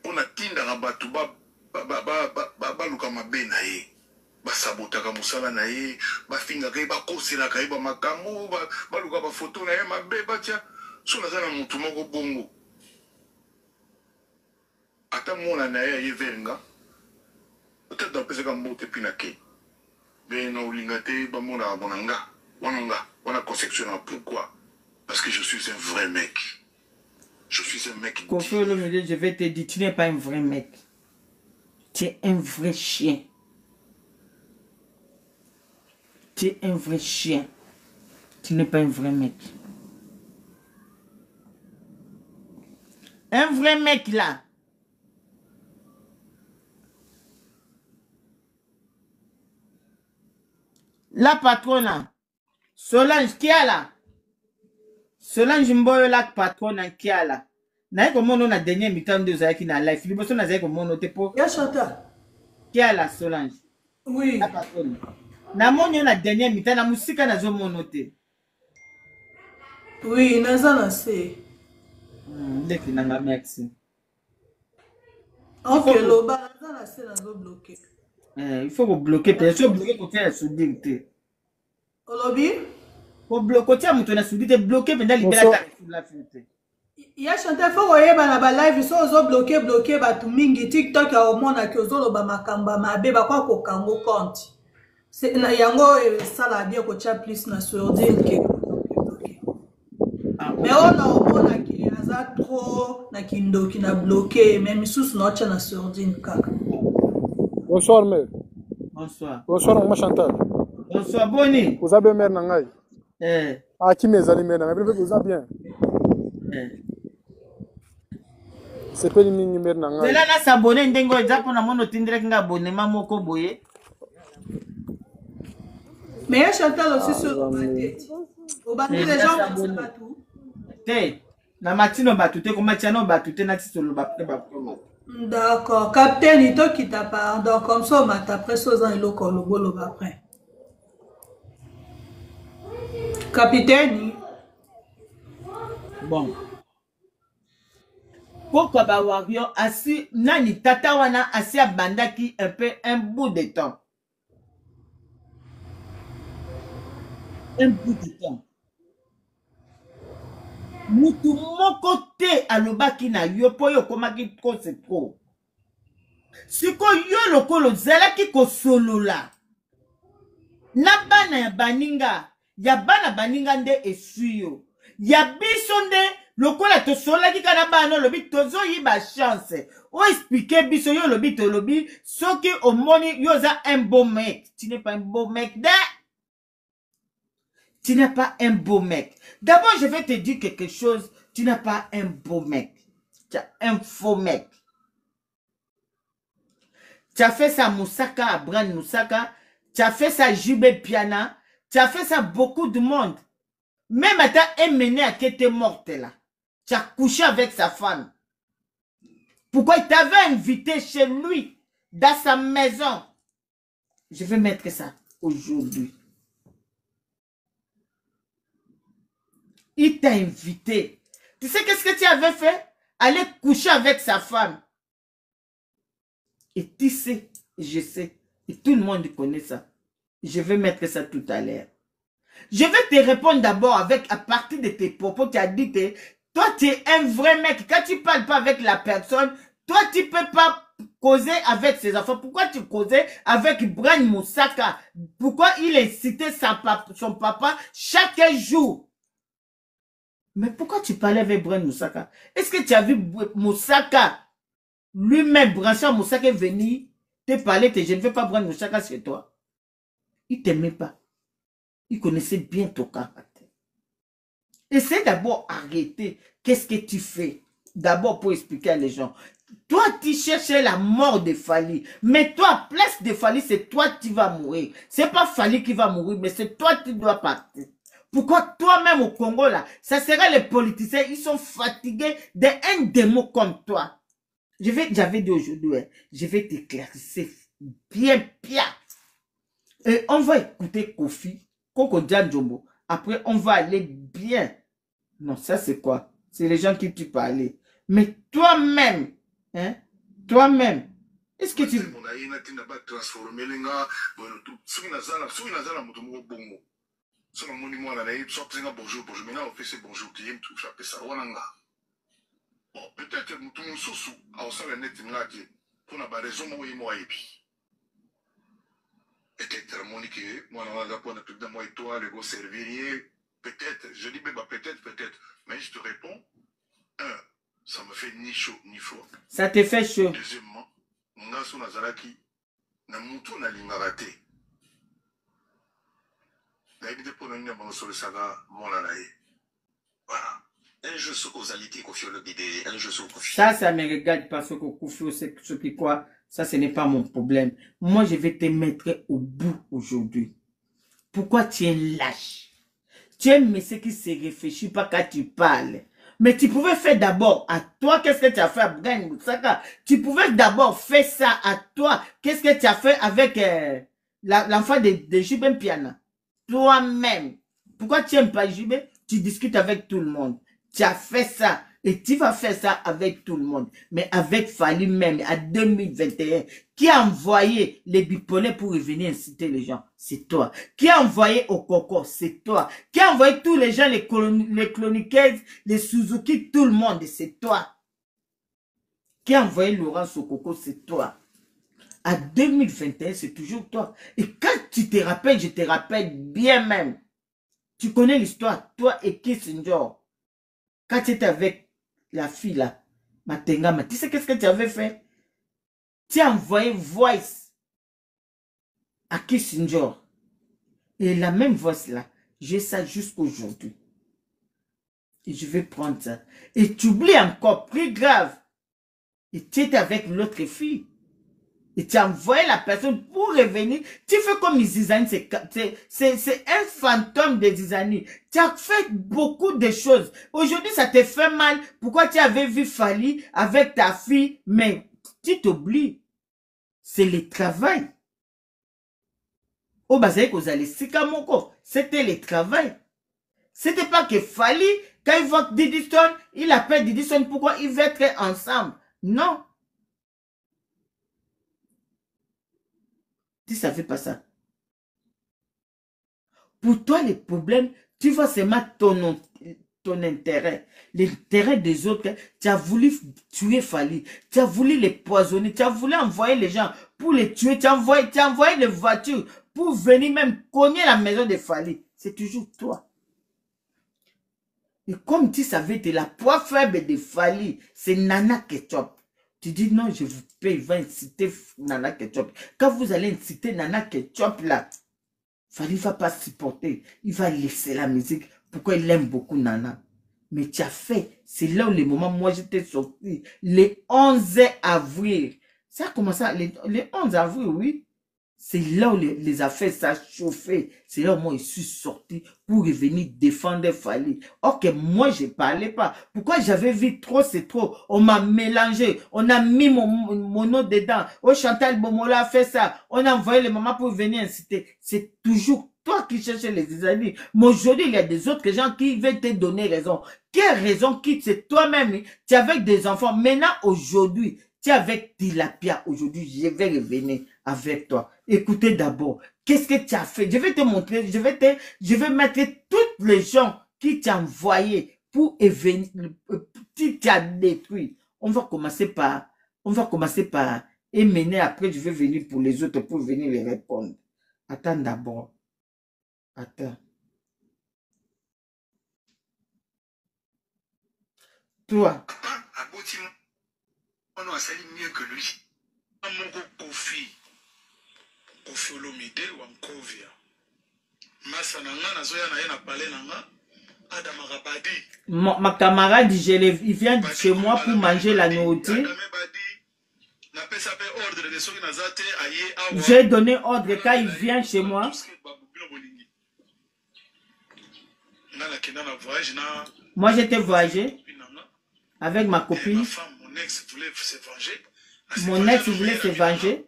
Speaker 3: Ona tinda na batu ba luka mabe na ye. Ba sabotaka musala na ye, ba finga ka ye, ba kosela ka ye, ba makambo, ba luka ba photo na ye mabe batia. So nazana mutu moko bongo. Ata mona na ye venga. Peut-être dans pese ka mbote pinake. Ben na ulinga te ba mona bonanga. Wana conception pourquoi? Parce que je suis un vrai mec. Je suis un mec.
Speaker 1: Kofi Olomide, je vais te dire, tu n'es pas un vrai mec. Tu es un vrai chien. Tu es un vrai chien. Tu n'es pas un vrai mec. Un vrai mec là. La patronne. Solange qui a là? Solange Mboyo la patronne qui a là? Na comment on a dernier mi-temps de Zaki na life. Liboso na Zaki comment on te po.
Speaker 4: Ya Chantal.
Speaker 1: Qui a la Solange?
Speaker 4: Oui.
Speaker 1: La patronne. Na moni on a dernier mi-temps na musika na zo monote.
Speaker 4: Oui, naza na se.
Speaker 1: Ndeki nanga merci.
Speaker 4: Ok, loba naza na se nazo bloquer.
Speaker 1: Il faut vous bloquer. Il faut bloquer côté la soudité.
Speaker 4: Olobi?
Speaker 1: Faut bloquer côté à mon soudité bloqué pendant libérer la filtre.
Speaker 4: Ya Chantal faut koyeba na ba live so ozo bloquer batu mingi TikTok ya omona ki ozo loba makamba mabe ba kwa ko kango compte. C'est na yango sala bien ko cha plus na sordine ke bloquer. Mais on a omona ki aza trop na kindoki na bloquer même sous na cha na sordine kaka.
Speaker 5: Bonsoir mère.
Speaker 1: Bonsoir.
Speaker 5: Bonsoir maman Chantal.
Speaker 1: Bonsoir Boni.
Speaker 5: Vous avez mère nangai. Ah qui mes amis mère nangai. Vous avez bien. C'est pas une mère nangai.
Speaker 1: C'est là na s'abonner ndengo ezapo na mono tindrek nga abonnement moko boye.
Speaker 4: Mais ya Chantal aussi sur ma tête. Au bas les gens pas tout.
Speaker 1: Te na matino batute ko matiano batute na tisolo bapte bakomo.
Speaker 4: D'accord. Capitaine, il te quitte pardon. Comme ça, on m'a après ça, il est au logo après. Capitaine.
Speaker 1: Bon. Pourquoi ba warrior assis nani tata wana assis à bandaki un bout de temps. Un bout de temps. Mutu moko te alobaki na yo po yo komaki ko c'est trop. Siko yo lokolo zalaki ko solola. Na bana ya baninga, ya bana baninga nde esuyo. Ya biso nde lokola to solaki kana bana lobi tozo yiba chance. O expliquer biso yo lobi to lobi soki omoni yo za un beau mec. Tu n'es pas un beau mec de. Tu n'es pas un beau mec. D'abord, je vais te dire quelque chose. Tu n'es pas un beau mec. Tu es un faux mec. Tu as fait ça Moussaka, à Brand Moussaka. Tu as fait ça Jubé Piana. Tu as fait ça beaucoup de monde. Même à ta emmené à qui était morte là. Tu as couché avec sa femme. Pourquoi il t'avait invité chez lui, dans sa maison? Je vais mettre ça aujourd'hui. Il t'a invité. Tu sais qu'est-ce que tu avais fait? Aller coucher avec sa femme. Et tu sais, je sais, et tout le monde connaît ça. Je vais mettre ça tout à l'heure. Je vais te répondre d'abord avec, à partir de tes propos, tu as dit que toi, tu es un vrai mec. Quand tu ne parles pas avec la personne, toi, tu ne peux pas causer avec ses enfants. Pourquoi tu causais avec Brand Moussaka? Pourquoi il incitait son papa chaque jour? Mais pourquoi tu parlais avec Brand Moussaka? Est-ce que tu as vu Moussaka lui-même, Branchard Moussaka est venu te parler, je ne veux pas Brand Moussaka chez toi? Il ne t'aimait pas. Il connaissait bien ton caractère. Essaie d'abord d'arrêter. Qu'est-ce que tu fais? D'abord pour expliquer à les gens. Toi, tu cherchais la mort de Fali. Mais toi, place de Fali, c'est toi qui vas mourir. C'est pas Fali qui va mourir, mais c'est toi qui dois partir. Pourquoi toi-même au Congo, là, ça serait les politiciens, ils sont fatigués d'un démon comme toi. J'avais dit aujourd'hui, je vais t'éclaircir bien. Et on va écouter Kofi, Koko Djandjombo. Après, on va aller bien. Non, ça c'est quoi? C'est les gens qui tu parlais. Mais toi-même, hein? Toi-même, est-ce que tu...
Speaker 3: So moni mwana na ye so prenga bonjour maintenant on fait ce bonjour qui aime tout ça pesa wananga. Bon peut-être mutu mususu a osala net ngaki pour na ba raison mo yimo ayebi. Peut-être moni que mwana na pour na président moi toi le go servir peut-être je dis même peut-être mais je te réponds ça me fait ni chaud ni froid.
Speaker 1: Ça te fait chaud.
Speaker 3: Deuxièmement ngaso nazalaki na mutu na lingaka te.
Speaker 2: Voilà. Un jeu sur causalité, Kofi Olomide, un jeu sur Kofi.
Speaker 1: Ça me regarde parce que Kofi, ce qui quoi, ça ce n'est pas mon problème. Moi, je vais te mettre au bout aujourd'hui. Pourquoi tu es lâche? Tu es un monsieur qui se réfléchit pas quand tu parles. Mais tu pouvais faire d'abord à toi, qu'est-ce que tu as fait à Brand Moussaka? Tu pouvais d'abord faire ça à toi. Qu'est-ce que tu as fait avec l'enfant de Jubé Piana? Toi-même. Pourquoi tu n'aimes pas Jubé? Tu discutes avec tout le monde. Tu as fait ça. Et tu vas faire ça avec tout le monde. Mais avec Fally même, à 2021, qui a envoyé les bipolaires pour revenir inciter les gens? C'est toi. Qui a envoyé Okoko? C'est toi. Qui a envoyé tous les gens, les chroniqueuses, les Suzuki, tout le monde? C'est toi. Qui a envoyé Laurence Okoko? C'est toi. À 2021, c'est toujours toi. Et quand tu te rappelles, je te rappelle bien même. Tu connais l'histoire, toi et Kissinger. Quand tu étais avec la fille là, Matengama, tu sais qu'est-ce que tu avais fait? Tu as envoyé voice à Kissinger. Et la même voice là, j'ai ça jusqu'aujourd'hui. Et je vais prendre ça. Et tu oublies encore, plus grave. Et tu étais avec l'autre fille. Et tu as envoyé la personne pour revenir. Tu fais comme Zizani, c'est un fantôme de Zizani. Tu as fait beaucoup de choses. Aujourd'hui, ça te fait mal. Pourquoi tu avais vu Fally avec ta fille? Mais tu t'oublies. C'est le travail. Oh, bah, c'est que vous allez Sikamoko. C'était le travail. C'était pas que Fally, quand il voit Diddy Stone, il appelle Diddy Stone. Pourquoi ils veulent être ensemble? Non. Tu ne savais pas ça. Pour toi, les problèmes, tu vois seulement ton intérêt. L'intérêt des autres. Tu as voulu tuer Fally. Tu as voulu les poisonner. Tu as voulu envoyer les gens pour les tuer. Tu as envoyé les voitures pour venir même cogner la maison de Fally. C'est toujours toi. Et comme tu savais, tu es la poids faible de Fally. C'est Nana Ketchup. Tu dis non, je vous paye, il va inciter Nana Ketchup. Quand vous allez inciter Nana Ketchup là, Fally ne va pas supporter. Il va laisser la musique. Pourquoi il aime beaucoup Nana? Mais tu as fait. C'est là où les moments, moi j'étais sorti. Les 11 avril. Ça a commencé, les 11 avril, oui. C'est là où les affaires ça chauffé. C'est là où moi je suis sorti pour revenir défendre Fally. Ok, moi je parlais pas. Pourquoi j'avais vu trop, c'est trop. On m'a mélangé. On a mis mon nom dedans. Oh, Chantal Bomola a fait ça. On a envoyé les mamans pour venir inciter. C'est toujours toi qui cherches les amis. Mais aujourd'hui, il y a des autres gens qui veulent te donner raison. Quelle raison quitte? C'est toi-même. Tu es avec des enfants. Maintenant, aujourd'hui, tu es avec Tilapia. Aujourd'hui, je vais revenir avec toi. Écoutez d'abord, qu'est-ce que tu as fait? Je vais te montrer, je vais mettre toutes les gens qui t'ont envoyé pour venir, qui t'as détruit. On va commencer par émener, après je vais venir pour les autres pour venir les répondre. Attends d'abord. Attends. Toi.
Speaker 3: On a sali mieux que lui. Mon Kofi Olomide ou Amkovia. Massa nanga nazoya na yena palais nanga. Adam Rabadi.
Speaker 1: Ma camarade, il vient chez moi pour manger la nourriture. J'ai donné ordre quand il vient chez moi. Moi, j'étais voyager avec ma copine.
Speaker 3: Mon ex voulait se venger.
Speaker 1: Mon ex voulait se venger.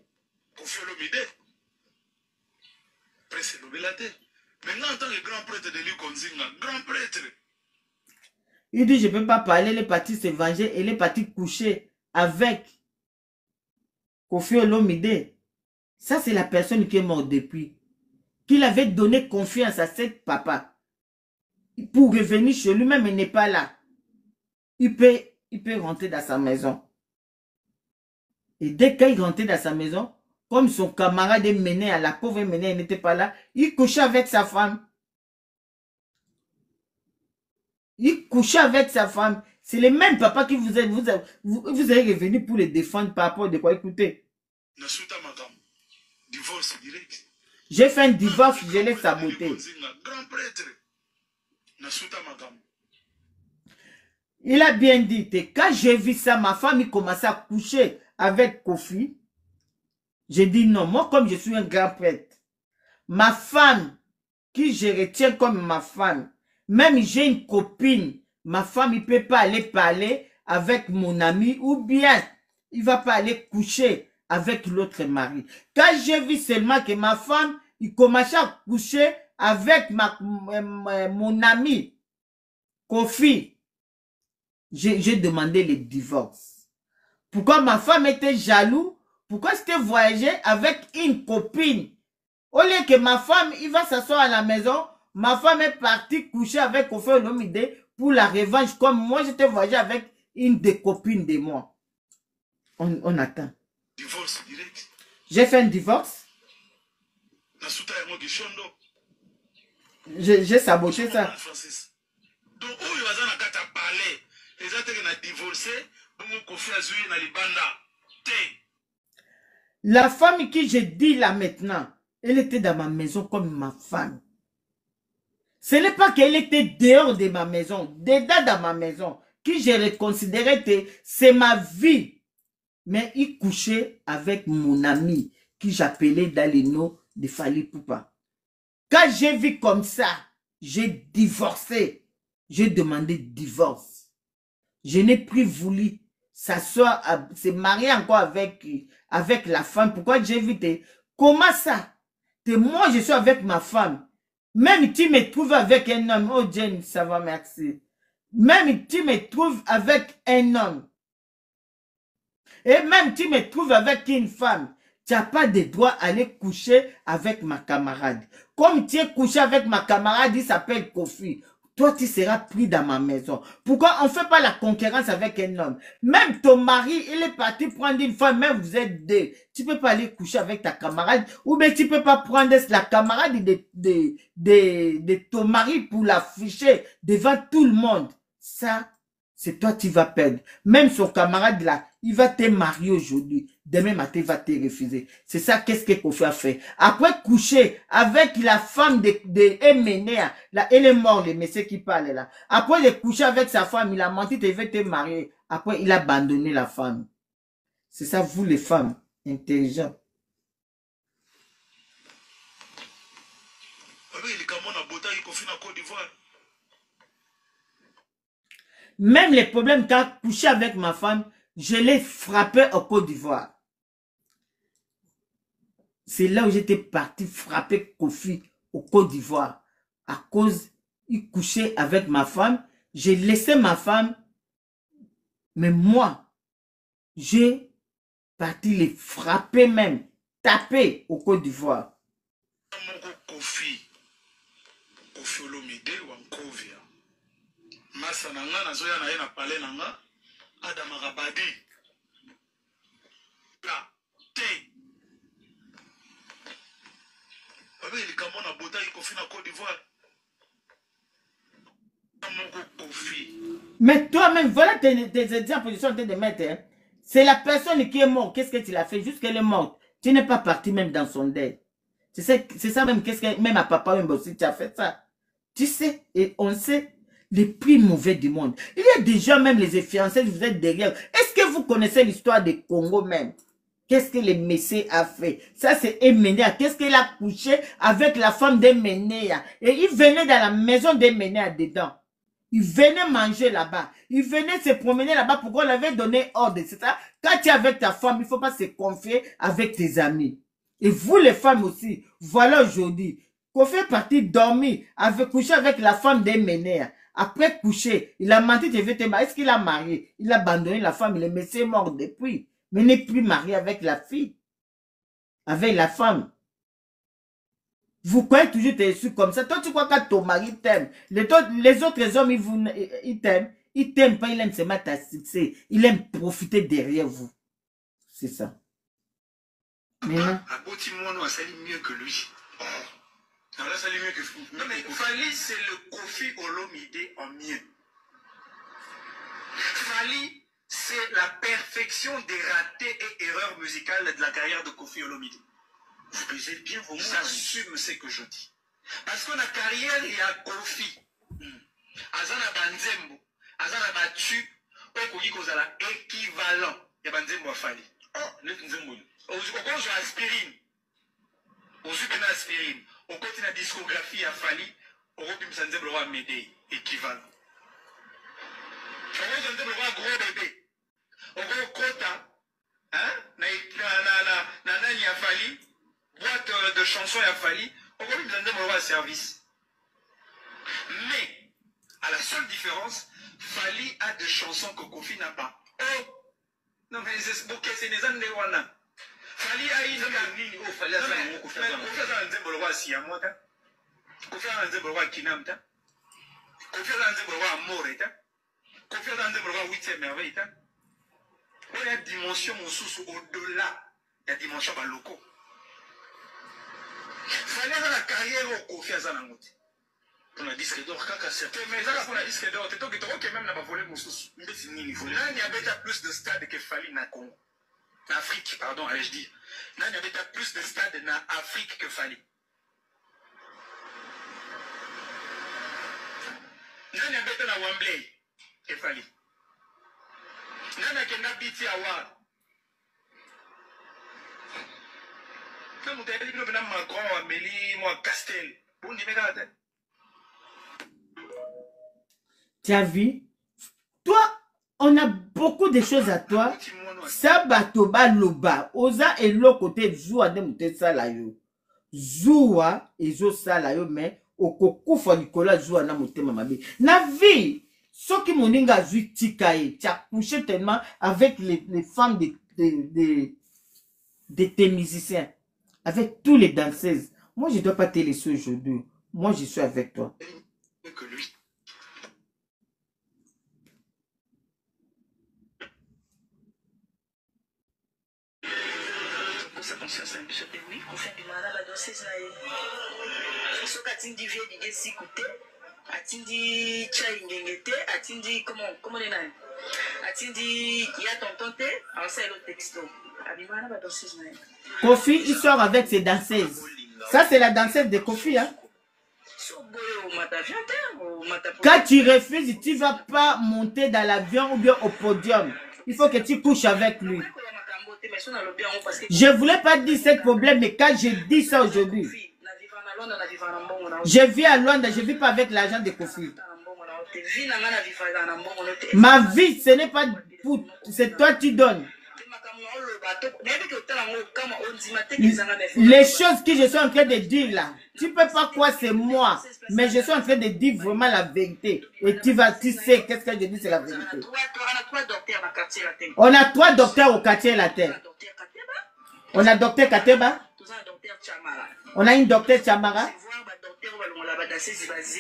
Speaker 3: Maintenant, en tant que grand prêtre de l'Ukonzinga, grand prêtre.
Speaker 1: Il dit, je ne peux pas parler, il est parti se venger, il est parti coucher avec Kofi Olomide. Ça, c'est la personne qui est morte depuis. Qu'il avait donné confiance à cette papa. Pour revenir chez lui-même, il n'est pas là. Il peut rentrer dans sa maison. Et dès qu'il rentrait dans sa maison, comme son camarade est mené à la pauvre mené, il n'était pas là, il couchait avec sa femme. Il couchait avec sa femme. C'est le même papa qui vous êtes revenu pour les défendre par rapport à quoi? Écoutez.
Speaker 3: Divorce direct.
Speaker 1: J'ai fait un divorce, je l'ai saboté. Il a bien dit que quand j'ai vu ça, ma femme il commençait à coucher avec Kofi. J'ai dit non, moi comme je suis un grand prêtre, ma femme, qui je retiens comme ma femme, même j'ai une copine, ma femme il ne peut pas aller parler avec mon ami ou bien il ne va pas aller coucher avec l'autre mari. Quand j'ai vu seulement que ma femme, il commençait à coucher avec mon ami, Kofi, j'ai demandé le divorce. Pourquoi ma femme était jalouse? Pourquoi c'était voyager avec une copine? Au lieu que ma femme, il va s'asseoir à la maison, ma femme est partie coucher avec Koffi Olomide pour la revanche, comme moi j'étais voyagé avec une des copines de moi. On attend.
Speaker 3: Divorce direct.
Speaker 1: J'ai fait un divorce. J'ai saboté ça.
Speaker 3: Donc, où il a parlé, les autres ont divorcé, donc Koffi a joué dans les bandes.
Speaker 1: La femme qui je dis là maintenant, elle était dans ma maison comme ma femme. Ce n'est pas qu'elle était dehors de ma maison, dedans dans ma maison, qui je reconsidérais que c'est ma vie. Mais il couchait avec mon ami, qui j'appelais dans les noms de Fally Ipupa. Quand j'ai vu comme ça, j'ai divorcé. J'ai demandé divorce. Je n'ai plus voulu s'asseoir, se marier encore avec la femme. Pourquoi j'ai vu comment ça? Moi, je suis avec ma femme. Même tu me trouves avec un homme. Oh, Jane, ça va, merci. Même tu me trouves avec un homme. Et même tu me trouves avec une femme. Tu n'as pas de droit à aller coucher avec ma camarade. Comme tu es couché avec ma camarade, il s'appelle Koffi. Toi, tu seras pris dans ma maison. Pourquoi on ne fait pas la concurrence avec un homme? Même ton mari, il est parti prendre une femme, même vous êtes deux. Tu ne peux pas aller coucher avec ta camarade. Ou bien tu ne peux pas prendre la camarade de ton mari pour l'afficher devant tout le monde. Ça, c'est toi qui vas perdre. Même son camarade là, il va te marier aujourd'hui. Demain matin, il va te refuser. C'est ça, qu'est-ce que Koffi a fait. Après coucher avec la femme de Emenea, là, elle est morte, le monsieur qui parle là. Après de coucher avec sa femme, il a menti, il veut te marier. Après, il a abandonné la femme. C'est ça, vous les femmes intelligentes. Même les problèmes quand couché avec ma femme, je l'ai frappé au Côte d'Ivoire. C'est là où j'étais parti frapper Koffi au Côte d'Ivoire. À cause, il couchait avec ma femme. J'ai laissé ma femme. Mais moi, j'ai parti les frapper même. Taper au Côte d'Ivoire.
Speaker 3: Koffi Olomide ou Nkovia. Masa nanga na zoya na ye na pale nanga Adama Rabadi la te abe likambo na bota yi Koffi na Côte d'Ivoire moko Koffi.
Speaker 1: Mais toi-même, voilà tes exemples que tu es en train de mettre. Hein. C'est la personne qui est morte. Qu'est-ce que tu l'as fait? Juste qu'elle est morte. Tu n'es pas parti même dans son deuil. C'est ça même, qu'est-ce que même à papa même aussi tu as fait ça. Tu sais, et on sait. Les plus mauvais du monde. Il y a déjà même les fiancés, vous êtes derrière. Est-ce que vous connaissez l'histoire du Congo même? Qu'est-ce que le Messé a fait? Ça, c'est Emenea. Qu'est-ce qu'il a couché avec la femme d'Emenea? Et il venait dans la maison d'Emenea dedans. Il venait manger là-bas. Il venait se promener là-bas pour qu'on avait donné ordre. C'est ça. Quand tu es avec ta femme, il ne faut pas se confier avec tes amis. Et vous, les femmes aussi, voilà aujourd'hui. Koffi est parti dormir, couché avec la femme d'Emenea. Après coucher, il a menti, est-ce qu'il a marié? Il a abandonné la femme, le monsieur est mort depuis. Mais n'est plus marié avec la fille. Avec la femme. Vous croyez toujours que tu es su comme ça. Toi, tu crois que ton mari t'aime. Les autres hommes, ils t'aiment. Ils t'aiment pas, ils aiment se mettre à succès. Ils aiment profiter derrière vous. C'est ça. Maintenant.
Speaker 3: Abotimono, ça dit mieux que lui. Non mais Fally c'est le Koffi Olomide en mieux. Fally c'est la perfection des ratés et erreurs musicales de la carrière de Koffi Olomide. Vous pesez bien vos mots. J'assume ce que je dis. Parce que la carrière il y a Koffi. Azana Banzembo, Azana Batu, Okogi Kozala équivalent. Il y a Banzembo à Fally. Oh, le Nzembo. Au joue aspirine. Au joue de aspirine. On continue la discographie à Fally, on retrouve le roi Médée, équivalent. On retrouve le roi gros bébé. On retrouve Kota, hein, Nanani à Fally, boîte de chansons à Fally, on retrouve le roi service. Mais, à la seule différence, Fally Fali a des chansons que Kofi n'a pas. Oh! Non, mais c'est pour que c'est des années wana. Fali a une nini. Oh, Fali a ça. Kofi a un zébo roi Siamota. Kofi a un zébo roi Kinamta. Kofi a un zébo roi Moreta. Kofi a un zébo roi 8e merveille. Il y a une dimension au-delà. Il y a une dimension à locaux. Fali a la carrière au Kofi a un zébo. On a disque d'or, kaka certain. Mais ça, on a disque d'or. Tu que même n'a pas volé mon sous. Là, il y avait plus de stades que Fali n'a Congo. Afrique, pardon, allez-je dire. Là, il y avait plus de stades en Afrique que Fali. Là, il y avait la Wembley que Fali. Là, il y a BT Award. Là, il y a Macron, Amélie, moi, Castel. Bon, dis-moi, regarde.
Speaker 1: Tu as vu? Toi, on a beaucoup de choses à toi. Ça batoba loba. Oza et l'autre côté zoua de mouté salayo. Zoua et zo salayo mais au coco fa Nicolas zoua na mouté mamabi. Na vie. Ce qui moninga zui tikaye. Tu as couché tellement avec les femmes de tes musiciens. Avec tous les danseuses. Moi, je ne dois pas te laisser aujourd'hui. Moi, je suis avec toi.
Speaker 3: Que lui.
Speaker 6: Oui, on fait du malade à danser ça. Ce qu'atindi vie d'idée si coûté, atindi chai ngengete, atindi comment les nains, atindi y a tonton té, alors c'est le texto. Abimana va danser ça.
Speaker 1: Kofi, il sort avec ses danseuses. Ça, c'est la danseuse de Kofi, hein. Quand tu refuses, tu ne vas pas monter dans l'avion ou bien au podium. Il faut que tu couches avec lui. Je ne voulais pas dire ce problème, mais quand je dis ça aujourd'hui, je vis à Londres, je ne vis pas avec l'argent de Kofi. Ma vie, ce n'est pas pour... C'est toi qui donnes. Les choses que je suis en train de dire là, tu ne peux pas croire c'est moi, mais je suis en train de dire vraiment la vérité. Et tu sais qu'est-ce que je dis, c'est la vérité. On a 3 docteurs au quartier latin. On a docteur Kateba. On a une docteur Chamara.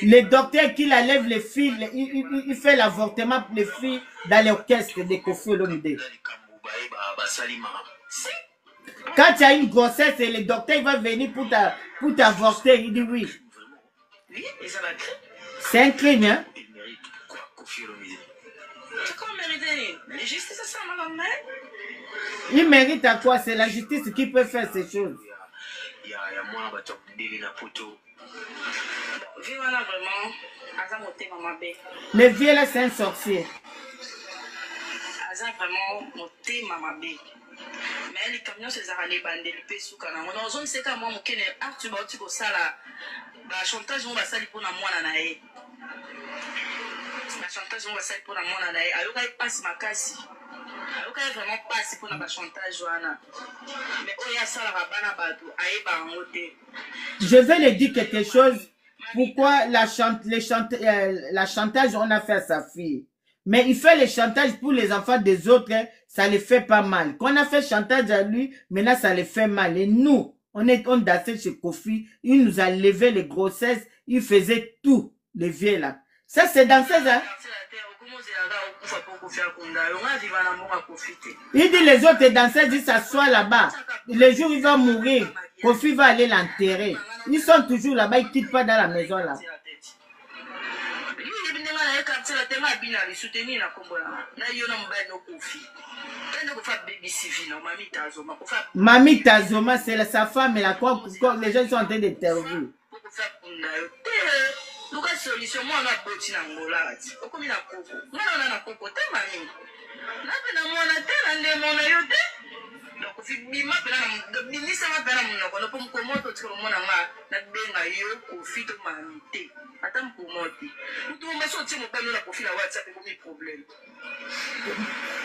Speaker 1: Le docteur qui la lève les filles, il fait l'avortement pour les filles dans l'orchestre de Kofi Olomide. Quand tu as une grossesse et le docteur il va venir pour t'avorter, il dit oui. C'est un crime, hein? Il mérite à quoi? C'est la justice qui peut faire ces choses. Le vieux là, c'est un sorcier.
Speaker 6: Vraiment monter mamabé mais les camions c'est ça les bandes le pesu kana on zone c'est comme moi mokene artu ba otiko sala ba chantage on va sali pour na mwana na ye ba chantage on va sali pour na mwana na ye ayoka passe makasi ayoka vraiment passe pour na ba chantage wana mais oya sala ba bana batu aye ba ngote.
Speaker 1: Je vais le dire quelque chose. Pourquoi la chantage on a fait à sa fille? Mais il fait le chantage pour les enfants des autres, hein, ça les fait pas mal. Quand on a fait chantage à lui, maintenant ça les fait mal. Et nous, on dansait chez Kofi, il nous a levé les grossesses, il faisait tout, les vieux là. Ça c'est danseuse, hein. Il dit les autres danseuses, ils s'assoient là-bas. Le jour où il va mourir, Kofi va aller l'enterrer. Ils sont toujours là-bas, ils ne quittent pas dans la maison là. Mamie Tazoma, c'est sa femme, la quoi les gens sont en train de t'interviewer.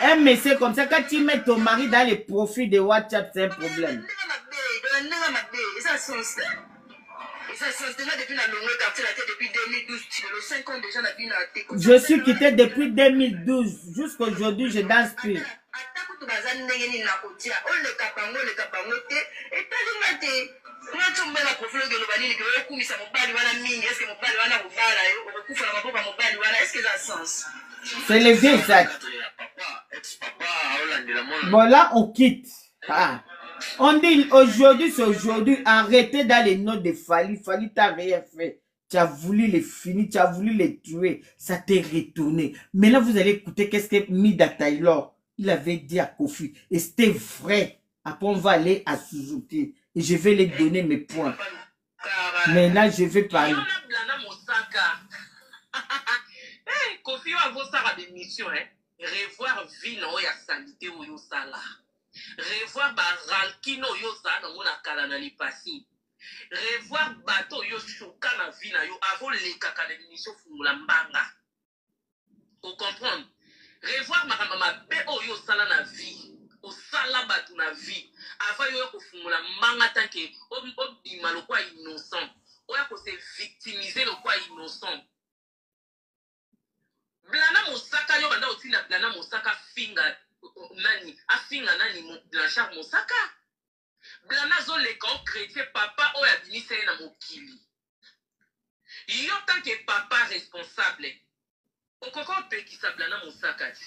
Speaker 1: Un monsieur comme ça, quand tu mets ton mari dans les profils de WhatsApp, c'est un problème.
Speaker 6: depuis la longue quartier, depuis 2012, le 5 ans déjà, la vie n'a été.
Speaker 1: Je suis quitté depuis 2012. Jusqu'aujourd'hui, je danse plus. C'est les vieux exacts. Bon, là, on quitte. Ah. On dit aujourd'hui, c'est aujourd'hui. Arrêtez dans les notes de Fali. Fali, t'as rien fait. Tu as voulu les finir, tu as voulu les tuer. Ça t'est retourné. Maintenant, vous allez écouter qu'est-ce que Mida Taylor, il avait dit à Kofi. Et c'était vrai. Après, on va aller à Suzuki. Et je vais les donner mes points. Maintenant, je vais parler.
Speaker 7: Kofi va avoir ça des missions, hein. Revoir vie dans la sanité ou yo sala. Revoir ba rankino yo sa na mona kala na lipasi. Revoir bateau yo choka na vie na yo avant les kaka de mission fungula mbanga. Vous comprenez? Revoir ma be o yo sala na vie. O sala batu na vie. Avant yo ko fungula mbanga tanke o bima lo kwa innocent. O ya ko se victimiser lo kwa innocent. Blana Mosaka yo banda otina Blana Mosaka finga nani afinga nani Blanchard Mosaka Blana zo le camp chrétien papa o ya binise na mokili yo tant que papa responsable o koko pe ki sa Blana Mosaka ti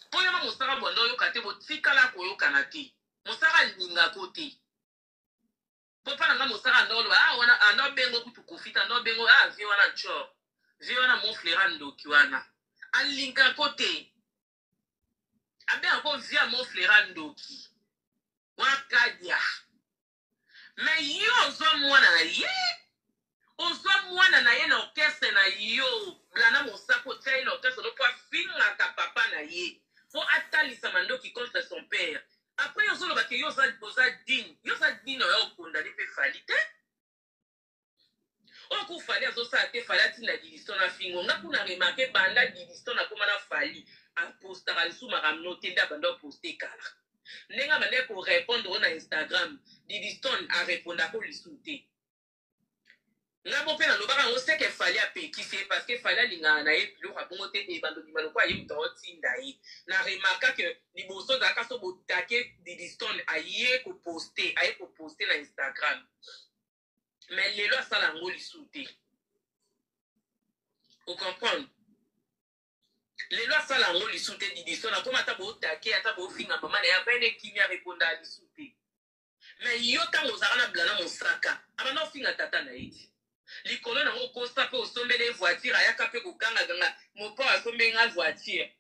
Speaker 7: po yo Mosaka bondo yo kate bo tikala ko yo kanati Mosaka linga kote papa na Mosaka ndolo wana ando bengo kutu kufita ando bengo vi wana cho Viona mon flerando kiwana. Alinka kote. Abe encore via mon flerando ki. Wakadia. Mais yo zo mwana na ye. Ozo mwana na ye na orchestre na yo. Blana Mosaka tient une orchestre no kwa finga ka papa na ye. Faut atalisa mandoki contre son père. Après yo zo lo bake yo za din. Yo za din yo condamné pe falite. On kou fali azo sa te fali ati na Didiston na fingo. Nga kou na remarke banda Didiston na koma na fali. A postara lisu maramno tenda banda poste kala. Nenga banda ko répondre na Instagram. Didiston a réponda ko lisu te. Nga bo pe na lobaka ngo se ke fali a pe ki se parce que fali a linga na ye pilo rabongo te de bando dimano kwa ye mto tinda ye. Na remarka que liboso da kaso bo take Didiston a ye ko poste na Instagram. Mais les lois ça l'ango li souté. Vous comprenez? Les lois ça l'ango li souté Didiston na comme atabo take atabo finga maman na ya bene kimi a répondre à li souté. Mais yo tango zara Blana Mosaka abana finga tata na iti. Likolo na ngo kosta pe osombe les voitures ayaka pe ko ganga ganga mo pa asombe nga voiture.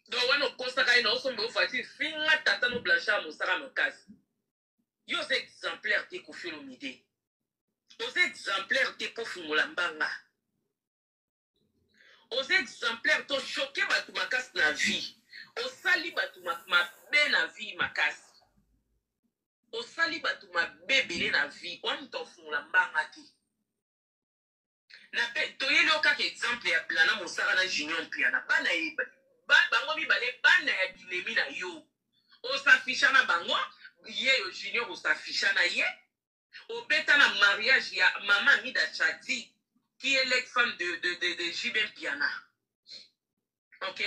Speaker 7: Donc wana kosta ka ina osombe voiture finga tata no Blanchard Mosaka makasi. Yo c'est exemplaire te ko filo mide. Aux exemplaires de Pofumulambanga. Aux exemplaires de choqué batu makas na vie. Au sali batu ma be na vie makas. Au sali batu ma bébé na vie. On t'ofumulambanga ti. Na pe toye lo ka exemple ya Blana Mosaka na Junior Piana. Bana e bango mi bale bana ya bilemi na yo. O s'afficha na bango. Ye yo Junior o s'afficha na ye. Au bêta na mariage, il y a maman Mida Chati, qui est l'ex-femme de Jibin Piana. Ok?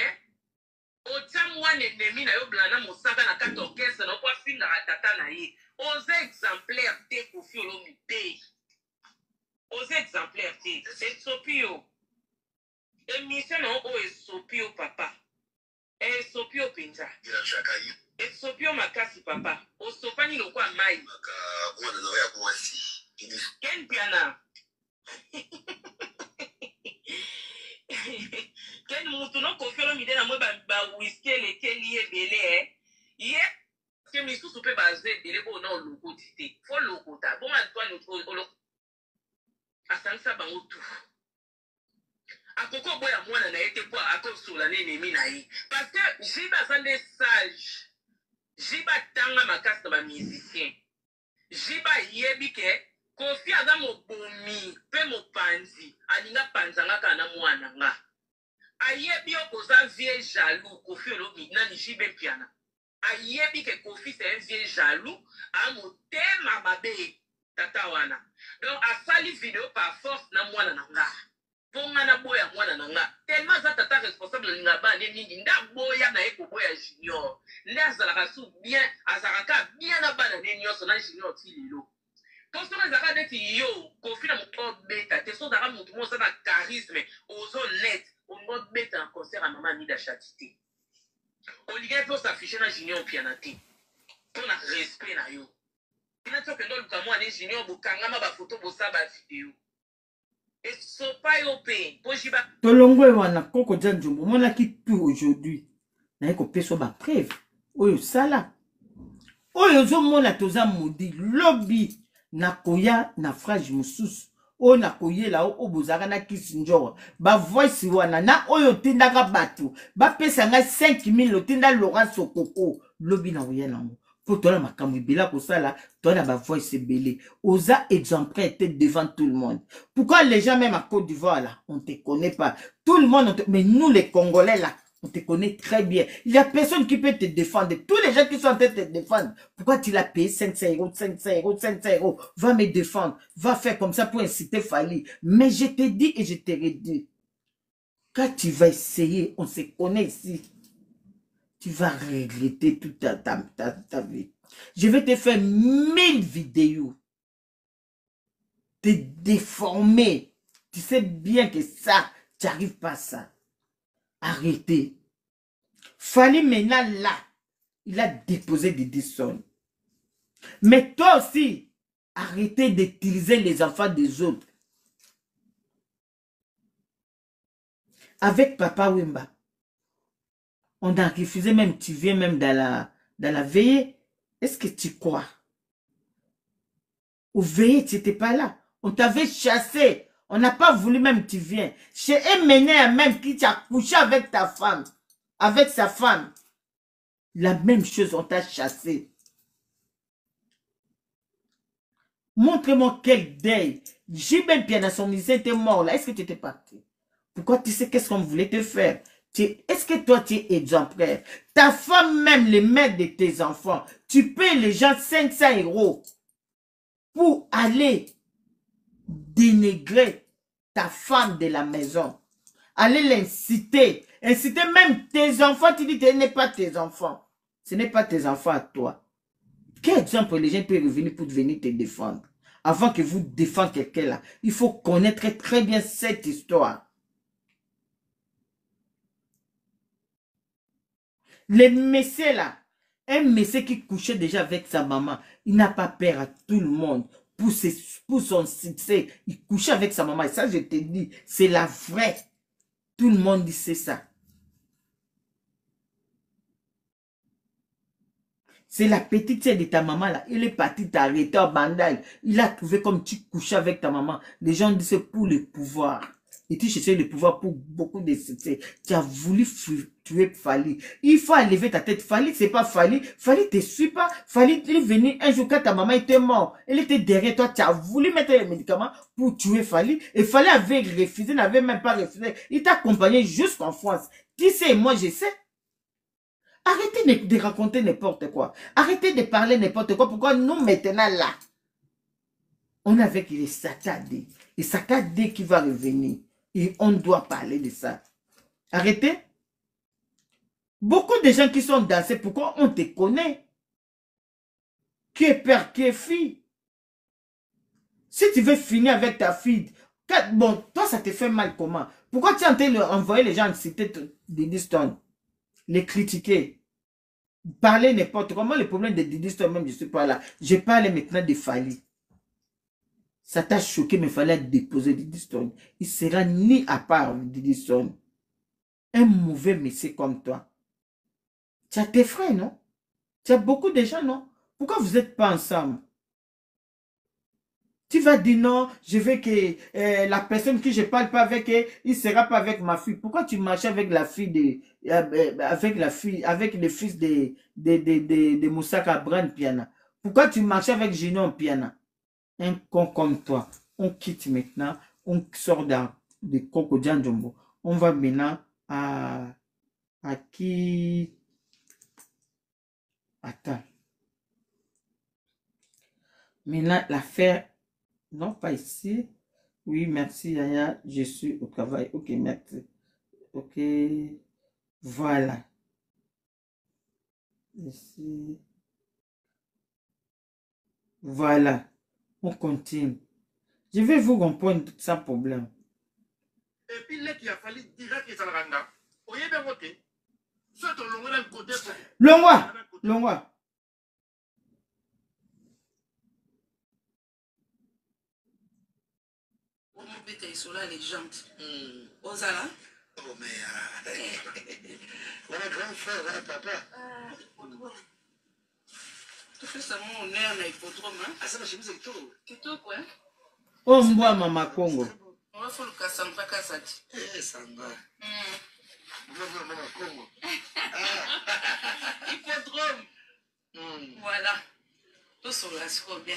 Speaker 7: Au Tsamouane ennemi na yo Blana Mosaka na 4 orchestres, na kwa finga ratata na ye. Aux exemplaires te Kofi Olomide. Aux exemplaires te. C'est Sopio. Émission na o Sopio papa. Sopio Pinja. Sopio makasi papa. O sopani no kwa mai.
Speaker 2: Mwana na ya mwasi.
Speaker 7: Ken Piana. Ken mutu no Kofi Olomide na mwe ba whisky le keli ebele Ye ke misusu pe baze ebele ko na oloko tite. Fo loko ta. Bon Antoine olo. Asansa bango tu. Akoko boya mwana na yete kwa akosola nene na ye. Parce que Jiba sande sage. Jiba tanga makasta ba musicien. Jiba yebi ke Kofi aza mobomi pe mopanzi alinga panzanga kana mwana nga. Ayebi okoza vie jaloux Kofi Olomide na Jibin Piana. Ayebi ke Kofi c'est un vie jaloux a motema mabe. tata wana. Donc, a fallu vidéo par force na mwana nanga. Pour ngana boya mwana nanga. Tellement ça tata responsable de ngaba ne mingi nda boya na eko boya junior. Nda azalaka sou bien, azalaka bien na bana ne nyonso na junior ti lelo. Pour ce zaka neti yo, kofi na moto beta, te so zaka moto mo sa na charisme, ozo net, on mo beta en concert à maman ni da chatité. On ligue pour s'afficher na junior pianati. Pour na respect na yo. Ina to kendo luka mo ane junior bokanga ba photo bosa ba vidéo. Et so pas yo pe, po jiba
Speaker 1: tolongwe wana koko janjumbo mona ki tout aujourd'hui. Na ko peso ba preuve. Oyo sala. Oyo zo mona toza modi lobby na koya na frage mususu. O na koyela o bozaka na kisinjoro. Ba voice wana na oyo tindaka batu. Ba pesa nga 5000 tinda Laurent Sokoko. Lobby na koya nango. Pour toi, ma camibila pour ça là, toi la voix c'est belé. Osa exemplaire était devant tout le monde. Pourquoi les gens même à Côte d'Ivoire là, on te connaît pas. Tout le monde, mais nous les Congolais là, on te connaît très bien. Il y a personne qui peut te défendre. Tous les gens qui sont en train de te défendre. Pourquoi tu l'as payé 500 euros, 500 euros, 500 euros? Va me défendre. Va faire comme ça pour inciter Fali. Mais je te dis et je te redis. Quand tu vas essayer, on se connaît ici. Tu vas regretter toute ta vie. Je vais te faire 1000 vidéos. Te déformer. Tu sais bien que ça, tu n'arrives pas à ça. Arrêtez. Fallait maintenant là. Il a déposé des dissons. Mais toi aussi, arrêtez d'utiliser les enfants des autres. Avec Papa Wemba. On a refusé même, tu viens même dans la veillée. Est-ce que tu crois? Au veillée, tu n'étais pas là. On t'avait chassé. On n'a pas voulu même tu viens. Chez Emené même qui t'a couché avec ta femme. Avec sa femme. La même chose, on t'a chassé. Montre-moi quel deuil. J'ai même bien à son misère, t'es mort là. Est-ce que tu étais parti? Pourquoi tu sais qu'est-ce qu'on voulait te faire? Est-ce que toi, tu es exemplaire? Ta femme, même les mères de tes enfants, tu payes les gens 500 euros pour aller dénigrer ta femme de la maison. Aller l'inciter. Inciter même tes enfants. Tu dis que ce n'est pas tes enfants. Ce n'est pas tes enfants à toi. Quel exemple les gens peuvent revenir pour venir te défendre? Avant que vous défendiez quelqu'un là, il faut connaître très bien cette histoire. Les messieurs là, un monsieur qui couchait déjà avec sa maman, il n'a pas peur à tout le monde. Pour son succès, il couchait avec sa maman. Et ça, je te dis, c'est la vraie. Tout le monde dit c'est ça. C'est la petite sœur de ta maman là. Il est parti t'arrêter en bandage. Il a trouvé comme tu couchais avec ta maman. Les gens disent c'est pour le pouvoir. Et tu cherchais le pouvoir pour beaucoup de succès. Tu as voulu tuer Fali. Il faut enlever ta tête. Fali, c'est pas Fali. Fali te suit pas. Fali, il est venu un jour quand ta maman était morte. Elle était derrière toi. Tu as voulu mettre les médicaments pour tuer Fali. Et Fali avait refusé, n'avait même pas refusé. Il t'a accompagné jusqu'en France. Tu sais, moi je sais. Arrêtez de raconter n'importe quoi. Arrêtez de parler n'importe quoi. Pourquoi nous maintenant là, on est avec les saccadés. Les saccadés qui va revenir. Et on doit parler de ça. Arrêtez. Beaucoup de gens qui sont dansés, pourquoi on te connaît? Qui est père, qui est fille? Si tu veux finir avec ta fille, bon, toi ça te fait mal comment? Pourquoi tu es en train d'envoyer les gens citer Diddy Stone? Les critiquer? Parler n'importe comment, le problème de Diddy Stone, même je ne suis pas là. Je parle maintenant de Fali. Ça t'a choqué, mais il fallait déposer Diddy Stone. Il sera ni à part Diddy Stone. Un mauvais monsieur comme toi. Tu as tes frères, non? Tu as beaucoup de gens, non? Pourquoi vous n'êtes pas ensemble? Tu vas dire non, je veux que la personne que je ne parle pas avec, il ne sera pas avec ma fille. Pourquoi tu marches avec la fille de... avec le fils de Moussaka Brand Piana? Pourquoi tu marches avec Gino Piana? Un con comme toi. On quitte maintenant. On sort de Koko Djandjombo. On va maintenant à qui? Attends. Maintenant, l'affaire, non, pas ici. Oui, merci, Yaya. Je suis au travail. Ok, merci. Ok, voilà. Ici. Voilà. On continue. Je vais vous comprendre sans problème.
Speaker 3: Et puis, là, il a fallu direct que ça le rende. Au lieu de voter, soit on l'envoie le côté.
Speaker 1: Longwa. Longwa.
Speaker 6: On m'a pété sur la légende. Ozala.
Speaker 3: Oh, mais. Mon grand frère, hein, papa.
Speaker 6: Tu fais ça, mon honneur, on a hippodrome.
Speaker 3: Ah, ça, ma chemise est tout.
Speaker 6: C'est tout, quoi.
Speaker 1: Oh, moi, Mama Congo.
Speaker 6: On va faire le Kassamba Kassati.
Speaker 3: Eh, Samba. Maman Congo.
Speaker 6: Hippodrome. Voilà. Tout sur la score bien.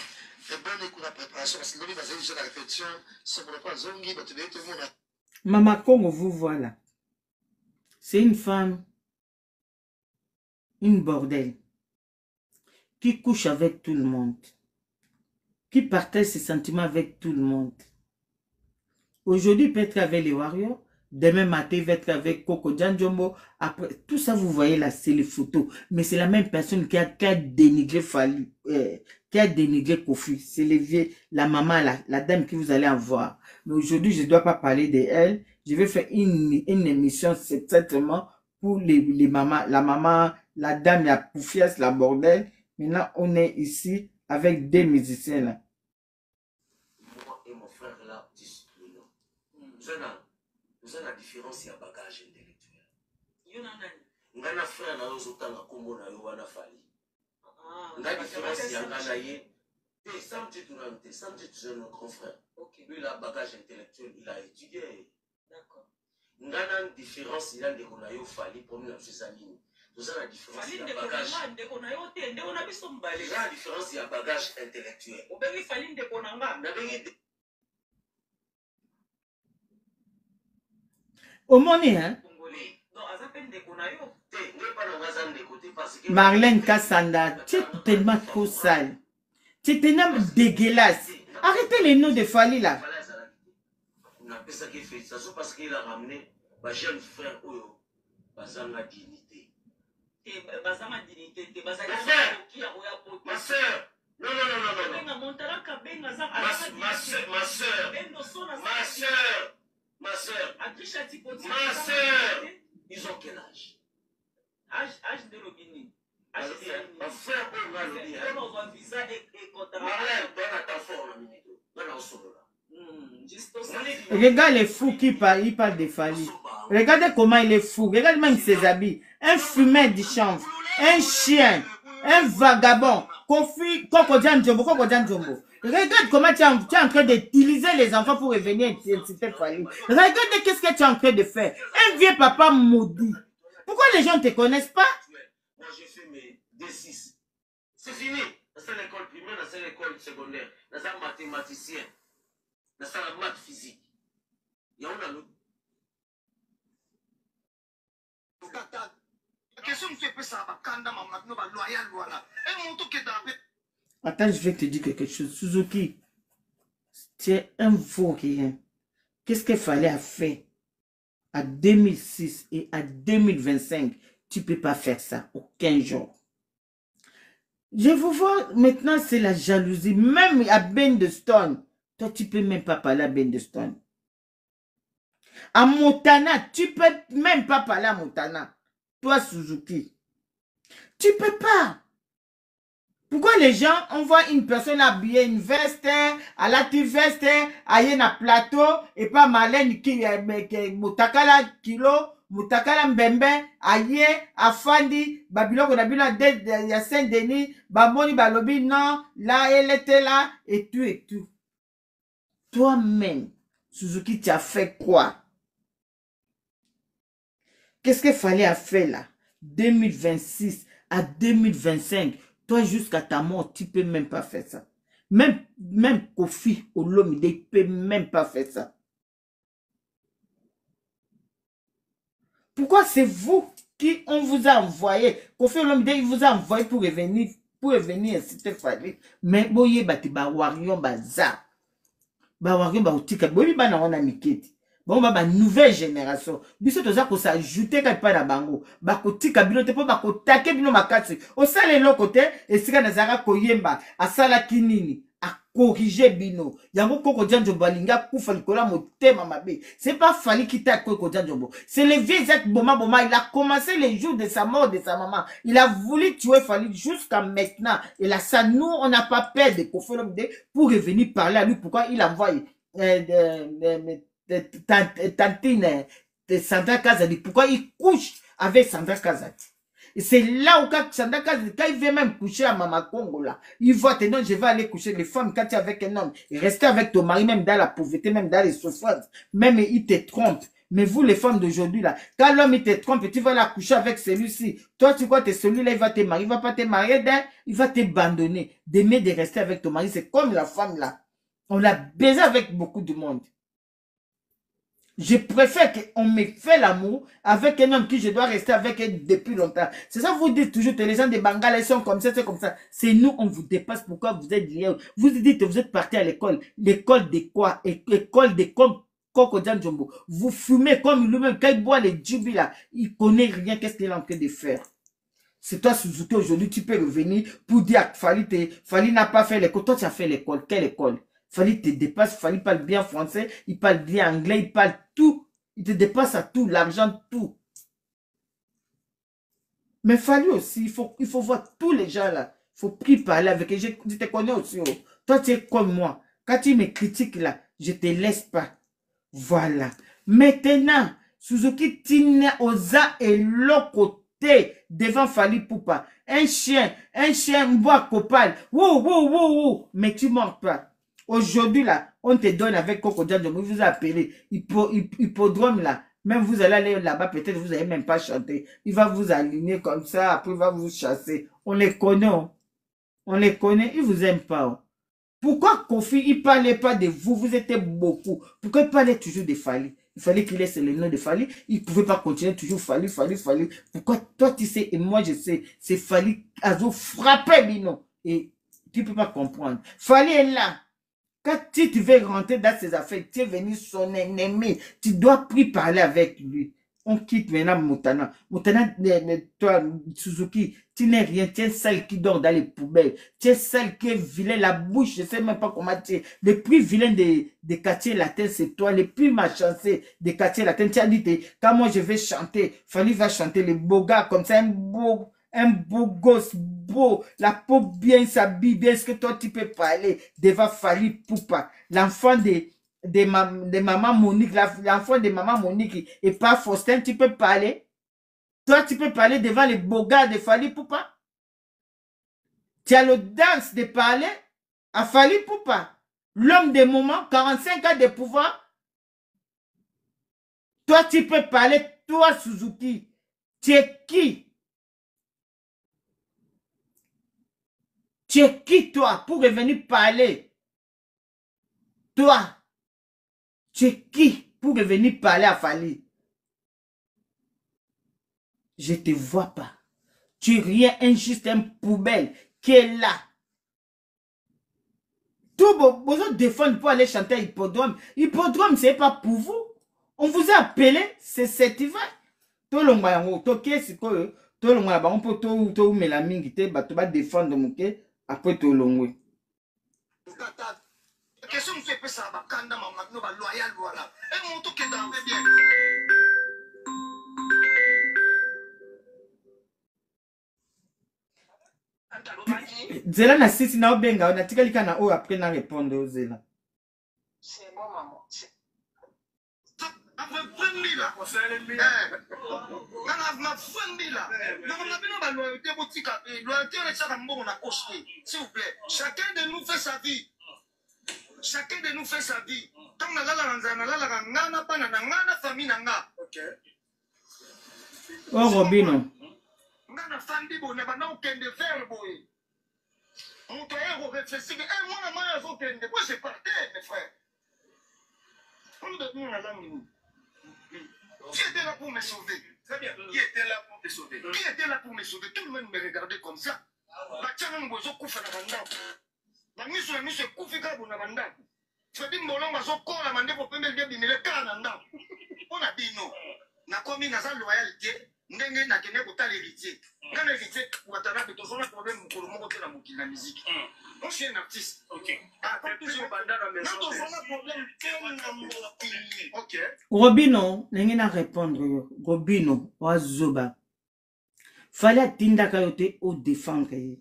Speaker 3: Et bonne écoute la préparation, parce que l'homme va faire la réflexion, ce qu'on n'a pas zongi, bah tu veux tout le monde.
Speaker 1: Mama Congo, vous voilà. C'est une femme, une bordel, qui couche avec tout le monde, qui partage ses sentiments avec tout le monde. Aujourd'hui, il peut être avec les Warriors. Demain matin, il va être avec Coco Djanjombo. Après, tout ça, vous voyez là, c'est les photos. Mais c'est la même personne qui a dénigré Fali, qui a dénigré Kofi. C'est la maman, la dame que vous allez en voir. Mais aujourd'hui, je ne dois pas parler d'elle. Je vais faire une émission, c'est certainement pour les mamans. La maman, la dame, la poufiasse, la bordel. Maintenant, on est ici avec des musiciens là.
Speaker 8: Moi et mon frère là, nous avons la différence, il y a bagage intellectuel. Ngana frère na yo zotanga kombo na yo wana Fali. La différence, il y a ngana ye. Samedi tu es notre grand frère. Lui, il a bagage intellectuel, il a étudié.
Speaker 6: D'accord.
Speaker 8: Ngana différence, il a des konayo Fali pour nous la famille. Nous avons la différence, il y a bagage. La différence, il y a bagage intellectuel.
Speaker 1: Au monde, hein? Marlène Kassanda, tu es tellement trop sale. Tu es tellement dégueulasse. Arrêtez les noms de Fali là.
Speaker 8: On appelle ça qui fait ça parce qu'il a ramené ma jeune frère Oyo. Bazanga dignité. Ma soeur. Non. Ma soeur. Ils ont quel âge?
Speaker 6: Âge de Robini.
Speaker 8: Ma frère Oyo va le dire.
Speaker 1: Regarde les fous qui parlent, il parle de Fali. Regardez comment il est fou. Regarde même ses habits. Un fumeur du chanvre. Un chien. Un vagabond. Coco Djanjombo. Regarde comment tu es en train d'utiliser les enfants pour revenir inciter Fali. Regarde qu'est-ce que tu es en train de faire. Un vieux papa maudit. Pourquoi les gens ne te connaissent pas?
Speaker 8: Moi j'ai fait mes D6. C'est fini. C'est l'école primaire, c'est l'école secondaire. C'est un mathématicien. C'est la maths physique. Il y a un autre.
Speaker 1: Attends, je vais te dire quelque chose. Suzuki, tu es un faux rien. Qu'est-ce qu'il fallait faire à 2006 et à 2025? Tu ne peux pas faire ça. Aucun jour. Je vous vois, maintenant, c'est la jalousie. Même à Ben de Stone, toi, tu ne peux même pas parler à Ben de Stone. À Montana, tu ne peux même pas parler à Montana. Toi, Suzuki. Tu ne peux pas. Pourquoi les gens, on voit une personne habillée, une veste, à la petite veste, à un plateau, et pas Marlène qui Moutakala kilo, Moutakala mbembe, aye, afandi, Babylon, Babylon, il y a Saint-Denis, Bamoni, Balobi, non, là, elle était là, et tout, et tout. Toi-même, Suzuki, tu as fait quoi? Qu'est-ce qu'il fallait faire là? 2026 à 2025. Toi, jusqu'à ta mort, tu ne peux même pas faire ça. Même Kofi Olomide, il ne peut même pas faire ça. Pourquoi c'est vous qui on vous a envoyé? Kofi Olomide, il vous a envoyé pour revenir pour venir inciter Fali. Mais boye bati ba warion baza. Ba warion ba utika. Boye ba na wana miketi. Bon ba nouvelle génération. Biso toza ko s'ajouter ka pa na bango. Ba ko tika bino te po ba ko take bino makati. O sale lo côté esika na zara koyemba asala kinini. A corriger bino. Yango koko Nzambe balinga kufa likola motema mabe. C'est pas Fali qui t'a koko Nzambe. C'est le vieux Zach Boma. Il a commencé les jours de sa mort de sa maman. Il a voulu tuer Fali jusqu'à maintenant. Et là ça nous on n'a pas peur de Kofolom pour revenir parler à lui. Pourquoi il envoie Tantine de Sandra Kazadi. Pourquoi il couche avec Sandra Kazadi. Et c'est là où quand Sandra Kazadi, quand il vient même coucher à Mama Congo là, il voit que non, je vais aller coucher les femmes quand tu es avec un homme. Et rester avec ton mari même dans la pauvreté, même dans les souffrances. Même il te trompe. Mais vous les femmes d'aujourd'hui là, quand l'homme il te trompe et tu vas la coucher avec celui-ci, toi tu crois que celui-là il va te marier, il va pas te marier, il va t'abandonner. D'aimer de rester avec ton mari, c'est comme la femme là. On l'a baisé avec beaucoup de monde. Je préfère qu'on me fait l'amour avec un homme qui je dois rester avec depuis longtemps. C'est ça vous dites toujours que les gens de Bangala ils sont comme ça, c'est comme ça. C'est nous, on vous dépasse. Pourquoi vous êtes liés? Vous dites que vous êtes parti à l'école. L'école de quoi? École de comme Koko Djanjombo. Vous fumez comme lui-même. Quand il boit les djubis là, il connaît rien. Qu'est-ce qu'il est en train de faire? C'est toi, Suzuki, aujourd'hui, tu peux revenir pour dire que Fali n'a pas fait l'école. Toi, tu as fait l'école. Quelle école? Fali te dépasse, Fali parle bien français, il parle bien anglais, il parle tout. Il te dépasse à tout, l'argent, tout. Mais Fali aussi, il faut voir tous les gens là. Il faut plus parler avec eux. Je te connais aussi. Oh. Toi, tu es comme moi. Quand tu me critiques là, je te laisse pas. Voilà. Maintenant, Suzuki Tina Oza et l'autre côté devant Fali Poupa. Un chien, boit copal. Wouh, wouh, wouh, wouh. Mais tu mords pas. Aujourd'hui, là, on te donne avec Koko Djanjombo, vous appelez, hippodrome, là. Même vous allez aller là-bas, peut-être vous n'allez même pas chanter. Il va vous aligner comme ça, après il va vous chasser. On les connaît, oh. On les connaît, ils vous aiment pas. Oh. Pourquoi Kofi, il parlait pas de vous, vous étiez beaucoup. Pourquoi il parlait toujours de Fali? Il fallait qu'il laisse le nom de Fali. Il ne pouvait pas continuer toujours Fali. Pourquoi toi tu sais et moi je sais, c'est Fali Azo frappé, Bino. Et tu ne peux pas comprendre. Fali est là. Quand tu veux rentrer dans ses affaires, tu es venu son ennemi, tu dois plus parler avec lui. On quitte maintenant Moutana. Moutana, toi, Suzuki, tu n'es rien, tu es celle qui dort dans les poubelles. Tu es celle qui est vilain, la bouche, je ne sais même pas comment tu es. Le plus vilain des quartiers latins, c'est toi. Le plus malchanceux des quartiers latins. Tu as dit, quand moi je vais chanter, Fali va chanter les beaux gars comme ça, un beau gosse, beau, la peau bien s'habille, bien, est-ce que toi tu peux parler devant Fali Poupa, l'enfant de maman Monique, l'enfant de maman Monique et pas Faustin, tu peux parler? Toi tu peux parler devant les beaux gars de Fali Poupa? Tu as l'audace de parler à Fali Poupa, l'homme des moments, 45 ans de pouvoir? Toi tu peux parler, toi Suzuki, tu es qui? Tu es qui, toi, pour revenir parler? Toi, tu es qui pour revenir parler à Fali? Je ne te vois pas. Tu es rien, juste un poubelle qui est là. Tout besoin de défendre pour aller chanter à Hippodrome. Hippodrome, ce n'est pas pour vous. On vous a appelé, c'est certifié. Tout le monde, tout le monde, on peut tout mélanger, tu vas défendre mon quai. Après tout long.
Speaker 3: Question me fait ça, bakanda mama no ba loyal voilà. Et mon tout qui dans bien.
Speaker 1: Zela na sisi na obenga na tikali kana o après na répondre aux Zela.
Speaker 6: C'est bon maman.
Speaker 3: Après Fendila. Na Fendila. Na bino ba loyauté botika loyauté na chaka mbongo na coche. S'il vous plaît, chacun de nous fait sa vie. Chacun de nous fait sa vie. Tant na la nzana la ngana pana na ngana famille na nga. OK.
Speaker 1: Oh Robino.
Speaker 3: Ngana fandi bo na bana okende faire boy. Mon toyero réfléchir moi na moi faut kende. Moi c'est parti mes frères. On doit nous la langue. Qui était là pour me sauver? Très bien. Qui était là pour te sauver? Qui était là pour me sauver? Tout le monde me regardait comme ça. batianga ngozo kufa na bandako bamiso na miso ekufi kabo na bandako fedi mbolongo azokola mandeko pembe nde bimile kala na ndako mpona bino nakomi naza loyalité ndenge nakende kotala héritier ngana héritier watanabe tozona problème mokolo moko te na mokili na musique moi je suis un artiste
Speaker 1: Robino ndenge na répondre yo Robino wazoba fallait atindaka yo te o défendre ye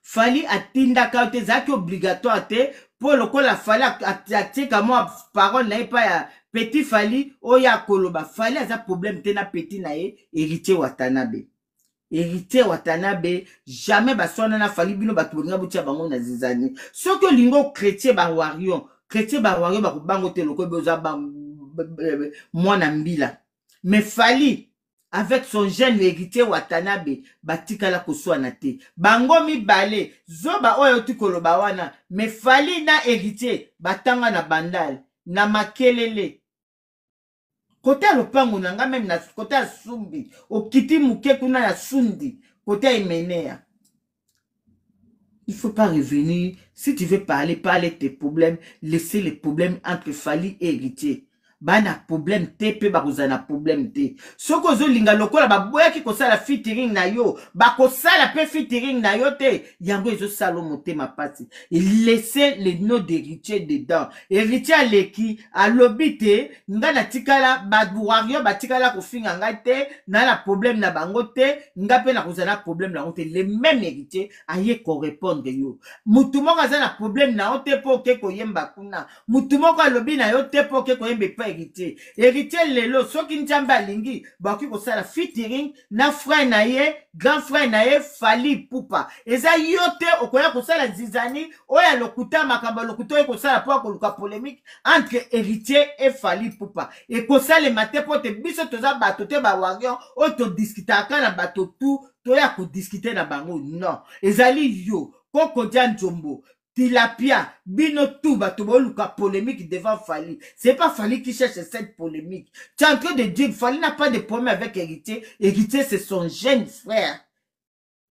Speaker 1: fallait atindaka yo te zaki obligatoire te po lokola fallait atika moi parole na pas ya petit fallait oya koloba fallait aza problème te na petit na ye héritier Watanabe jamais basona na fallait bino bato bolinga butia bango na zizani soki lingo chrétien ba wario ba kubango te loko beza ba mwana mbila mais fallait avec son jeune héritier Watanabe batikala koswana te bango mibale zoba oyo tikoloba wana mais fallait na héritier batanga na bandal na makelele côté ya lopango na nga même na côté ya sumbi okiti muke kuna ya sundi côté ya imenea. Il faut pas revenir. Si tu veux parler tes problèmes, laissez les problèmes entre Fally et héritier. Bana problème te pe bakuzana problème te. Soko zo linga lokola baboya ki kosala featuring na yo, bakosala pe featuring na yo te. Yango ezo salo motema pasi. Il laissez les noms d'héritier dedans. Héritier aleki alobite nga na tikala babuwario batikala kofinga ngai te, na la problème na bango te, nga pe na kozana problème na te. Les mêmes héritiers aye ko répondre yo. Mutu moko azana problème na yo te po ke koyemba kuna. Mutu moko alobi na yo te po ke koyembe pa héritier lelo soki njamba alingi baki kosala featuring na frère na ye grand frère na ye Fally Ipupa eza yote okoya kosala zizani oya lokuta makamba lokuta kosala po koluka polémique entre héritier et Fally Ipupa et kosala mate pote biso toza bato te ba warion o to discuter na bato tout toya ko discuter na bango non ezali yo Koko Njombo Tilapia, bino tout bato luka polémique devant Fally. C'est pas Fally qui cherche cette polémique. Tu es en train de dire que Fally n'a pas de problème avec héritier. Héritier, c'est son jeune frère.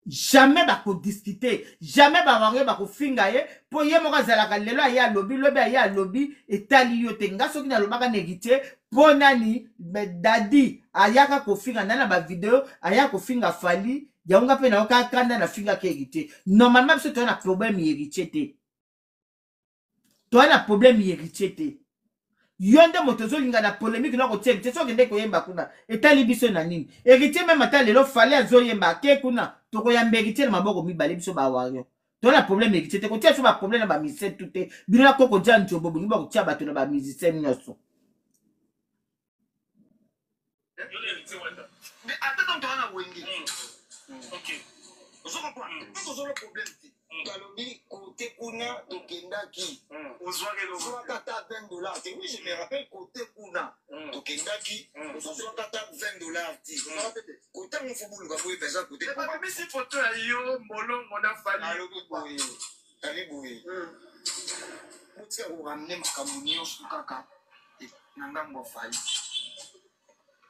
Speaker 1: Jamais bako discuter, jamais bako bako fingaye. Po ye moka zalaka lelo aya lobby, lobby aya lobby etali yote nga soki na lobaka héritier. Po nani dadi ayaka ko finga nana ba vidéo aya ko finga Fally. Yonga pe na oka kanda na finga ke héritier. Normalement parce que tu as un problème héritier te. Tu as un problème héritier te. Yonde motozo linga na polémique na kotie héritier so kende ko yemba kuna. Etali biso na nini? Héritier même ata lelo Fally azo yemba ke kuna. To ko yamba héritier na maboko mibale biso ba wario. Tu as un problème héritier te. Ko tia so ba problème na ba musicien tout te. Bino na Koko Njombo bo ko tia bato na ba musicien nyoso.
Speaker 3: Mais attends toi na wengi. Ok. Vous comprenez? Vous avez un problème. Galobi, côté Kuna, Tokendaki. On soit $20. Oui, je me rappelle côté Kuna, Tokendaki. On soit $20. Côté mon football, on va vous faire ça côté. Mais c'est photo à yo, Molon, on a fallu. Allez, boué. Vous savez, vous ramenez ma camounio sur Kaka. Et Nangambo Fally.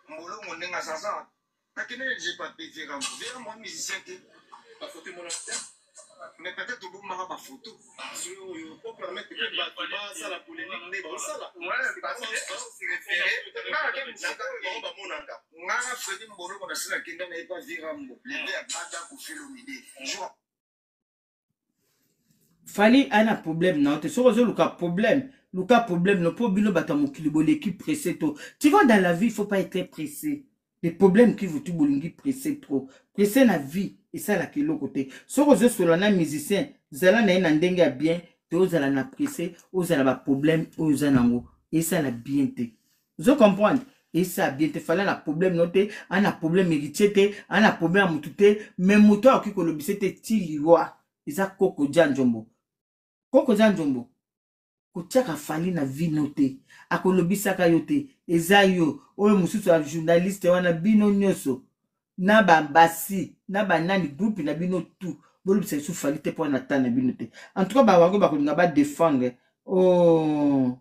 Speaker 3: Molon, on est à ça. J'ai pas pété comme vous. Vers moi, musicien, la photo mon mais peut-être au bout de ma photo. Pour permettre que ça la polémique n'est pas ça là. Ouais, parce que c'est référé. Nana Freddy Mbolo, on a dit la Kenda n'est pas Virambo. Les verts, Bada, pour faire l'idée.
Speaker 1: Fally a un problème, non? Tu sais, Luka problème. Luka problème, le problème, l'équipe pressée. Tu vois, dans la vie, il ne faut pas être pressé. Les problèmes qui vous tuent, pressé trop. Pressé la vie. Et ça, là, qui est l'autre côté. Si vous êtes sur un musicien, vous allez un dengue bien, vous allez un pressé, vous allez un problème, vous allez un et ça, la bien. Vous comprenez? Et ça, bien, il fallait un problème noté, un problème héritier, un problème à moutouté, mais moteur qui le bisete tiliwa. Et ça, Koko Njombo. Koko Njombo. Kotiaka Fally na vie noté. Akolobisaka yote. Ezayo. Oyo mususu a journaliste wana bino nyoso. Na bambasi. Na banani groupe na bino tout. Bolo bisa sou Fally te pour na tana bino te. En tout cas, bawago bakolinga ba défendre. Oh.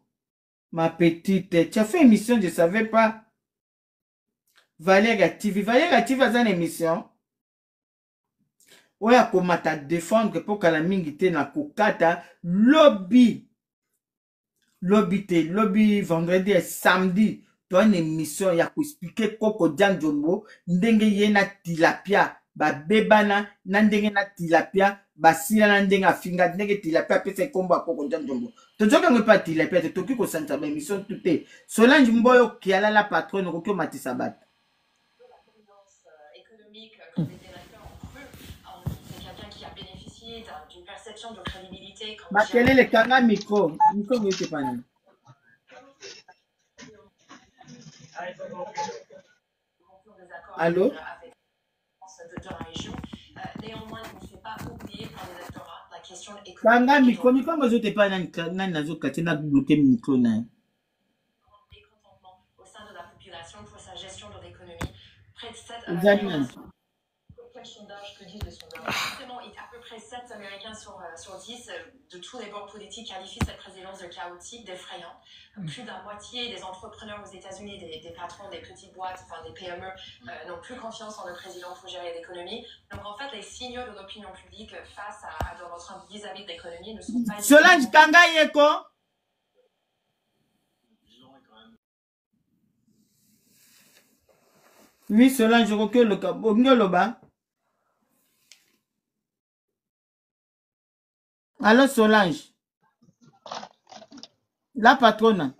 Speaker 1: Ma petite. Tu as fait émission, je savais pas. Valérie TV. Valérie TV a une émission. oya komata défendre pour kala mingi te na kokata lobby te lobby vendredi et samedi to une émission ya ko expliquer Koko Janjombo ndenge ye na tilapia ba bebana na ndenge na tilapia basila na ndenge afinga ndenge tilapia pese kombo ya Koko Janjombo tojoka ngepa tilapia te toki ko santa ba émission tout Solange Mboyo qui ala la patronne ko matisa bat
Speaker 9: économique que les électeurs ont cru. C'est quelqu'un qui a bénéficié d'une perception de crédibilité.
Speaker 1: Quel est le kanga micro vous êtes pas né. Allô?
Speaker 9: De la région. Néanmoins, il ne fait pas oublier par l'électorat la question économique.
Speaker 1: Kanga micro vous êtes pas nan nazo katina bloquer micro na.
Speaker 9: Mécontentement au sein de la population pour sa gestion de l'économie. Près de 7 quel sondage, que disent les sondages? Justement, il y a à peu près 7 Américains sur 10 de tous les bords politiques qualifient cette présidence de chaotique, d'effrayant. Plus de la moitié des entrepreneurs aux États-Unis, des patrons, des petites boîtes, enfin des PME, n'ont plus confiance en le président pour gérer l'économie. Donc en fait, les signaux de l'opinion publique face à Donald Trump vis-à-vis de l'économie ne sont pas...
Speaker 1: Solange Kanga Yeko. Oui, Solange, je recule le cabot. Alors Solange, la patronne.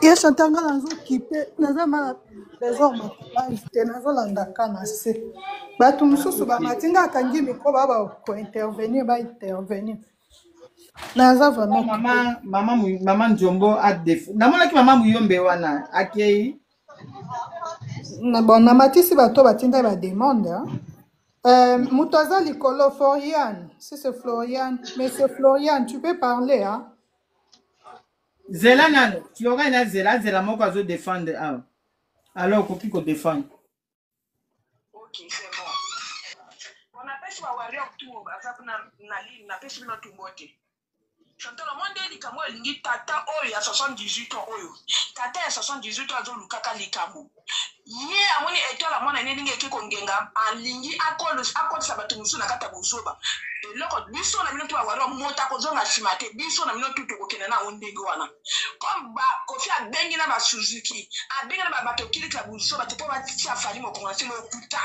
Speaker 4: Ya chantanga nazo kipe naza mala désormais te nazo landa kana se batu mususu ba matinga kangi miko baba ko intervenir naza vraiment
Speaker 1: maman Njombo a défaut namona ki maman Muyombe wana akei
Speaker 4: na bon na matisi bato batinda ba demande Moutaza Likolo, Florian, si c'est Florian, mais c'est Florian, tu peux parler, hein?
Speaker 1: Zela nan, Florian Zela moko azo défendre. Alors, koki ko défendre.
Speaker 6: Ok, c'est bon. On appelle ça warrior tout, na pesi na tumbote. Chantal monde likambo lingi tata oyo ya 78 ans oyo. Tata ya 78 ans azo lukaka likambo. Ye amoni etola mwana nini ngeke kongenga alingi akolisa bato musu na kata busoba eloko biso na mino to awaro mota kozonga simate biso na mino tuto kokena na ondenge wana comme ba Kofi abengi na ba Suzuki abengi na ba bato kilika busoba te po ba tia fali mo konasi lo kuta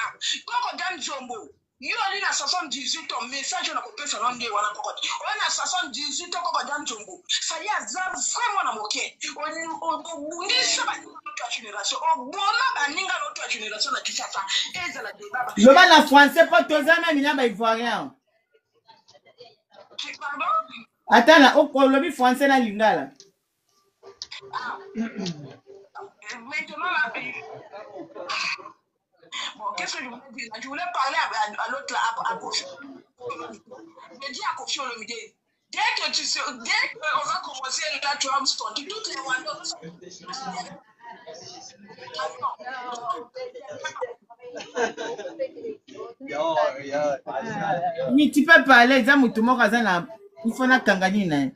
Speaker 6: Koko Janjombo yo ali na 78 ans message na kopesa na ndenge wana kokoti on a 78 ans Koko Janjombo ça y a za vraiment na moke on bundisa ba génération génération na Kinshasa et la débat
Speaker 1: le mal en français pas tozana mina ba ivoirien
Speaker 6: pardon
Speaker 1: attends là au lobby français na lingala
Speaker 6: maintenant là bon qu'est-ce que je voulais dire je voulais parler à l'autre là à Kofi je dis à Kofi Olomide dès qu'on va commencer la Trump Stone toutes les Rwandais
Speaker 1: ni tu peux parler za mutu moko azana il faut na kangani na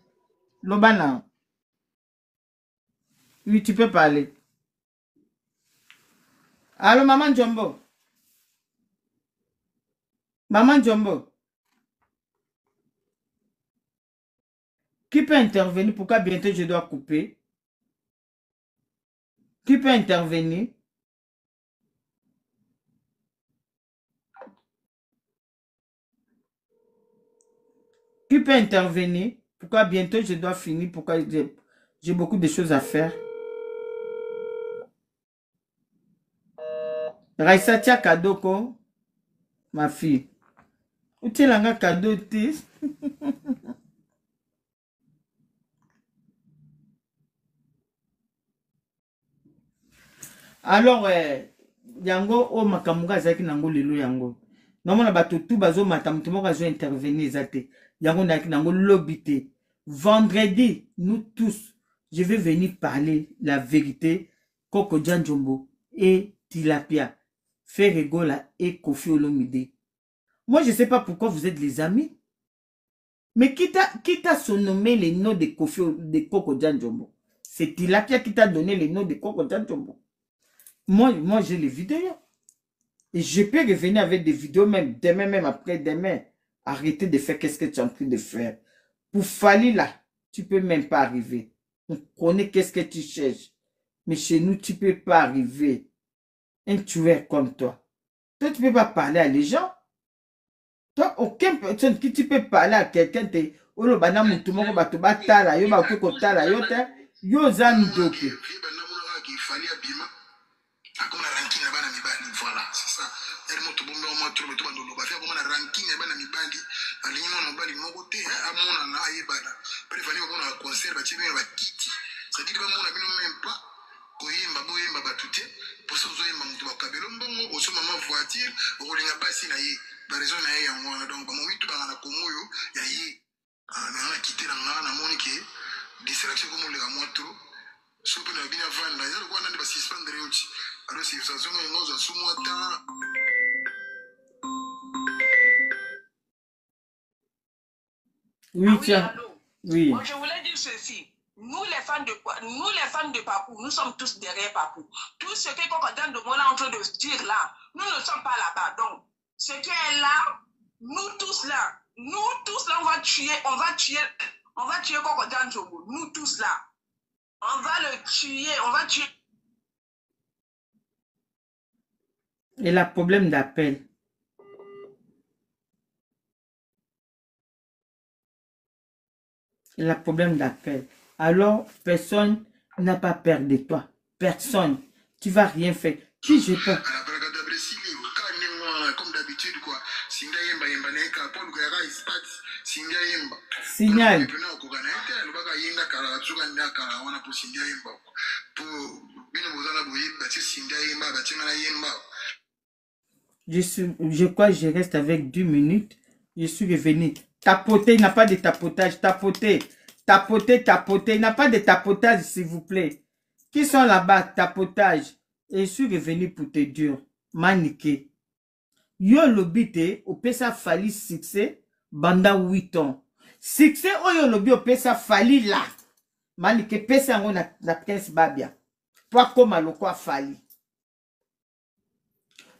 Speaker 1: lobana oui tu peux parler allô maman Njombo qui peut intervenir pourquoi bientôt je dois couper. Qui peut intervenir? Qui peut intervenir? Pourquoi bientôt je dois finir? Pourquoi j'ai beaucoup de choses à faire? Raissa tia cadeau ko? Ma fille. Où tu l'as cadeau tis? Alors, yango o makamuga zaki nango lelo yango. Namona bato tout bazo matam tout moko zo intervenir zate. Yango na nango lobité. Vendredi, nous tous, je vais venir parler la vérité. Koko Janjombo et Tilapia, Ferregola et Kofi Olomide. Moi, je ne sais pas pourquoi vous êtes les amis. Mais qui t'a surnommé les noms de Koko Janjombo? C'est Tilapia qui t'a donné les noms de Koko Janjombo. Moi j'ai les vidéos. Et je peux revenir avec des vidéos même demain, même après-demain. Arrêtez de faire qu'est-ce que tu es en train de faire. Pour Fali là, tu peux même pas arriver. On connaît qu'est-ce que tu cherches. Mais chez nous, tu peux pas arriver. Un tueur comme toi. Toi, tu peux pas parler à les gens. Toi, aucune personne qui tu peux parler à quelqu'un, tu olo bana mutu moko bato batala yo ba ko tala yo te yo zanu doke.
Speaker 3: Akona ranking na bana mibali, voilà, c'est ça. Elle monte bombe au moins tout le temps dans ba faire comme na ranking na bana mibali, alinyo na bali moko te amona na ayebana. Préféré ko na concert ba tibi ba kiti. Ça dit que ba mona bino même pas koyemba boyemba batute, poso zoyemba mutu ba kabelo mbongo, oso mama voiture, olinga basi na ye. Ba raison na ye yango donc ba momitu ba na komoyo ya ye. Mais on a quitté la ngana monique distraction comme le moi trop. Super na bien van là, il y a quoi dans les suspendre yochi. Alors si ça sonne une chose sous moi temps.
Speaker 1: Oui, tiens. Oui.
Speaker 6: Moi, je voulais dire ceci. Nous, les fans de Papou, nous sommes tous derrière Papou. Tout ce que Cocodan de Mona est en train de dire là, nous ne sommes pas là-bas. Donc, ce qui est là, nous tous là, on va tuer Cocodan Jogo. Nous tous là. On va le tuer, on va tuer.
Speaker 1: Il a problème d'appel. Il a problème d'appel. Alors, personne n'a pas peur de toi. Personne. Tu vas rien faire. Qui je peux?
Speaker 3: Comme d'habitude, quoi.
Speaker 1: Signal. Je crois que je reste avec 2 minutes. Je suis revenu. Tapoter, il n'a pas de tapotage. Tapoter. Tapoter, tapoter. Il n'a pas de tapotage, s'il vous plaît. Qui sont là-bas? Tapotage. Et je suis revenu pour te dire. Maniqué. Yo lobite, au pesa fali succès, banda 8 ans. Succès, yo lobi, au pesa fali là. Maniqué, pesa ngo na prince babia. Toi, comme à l'oko fali.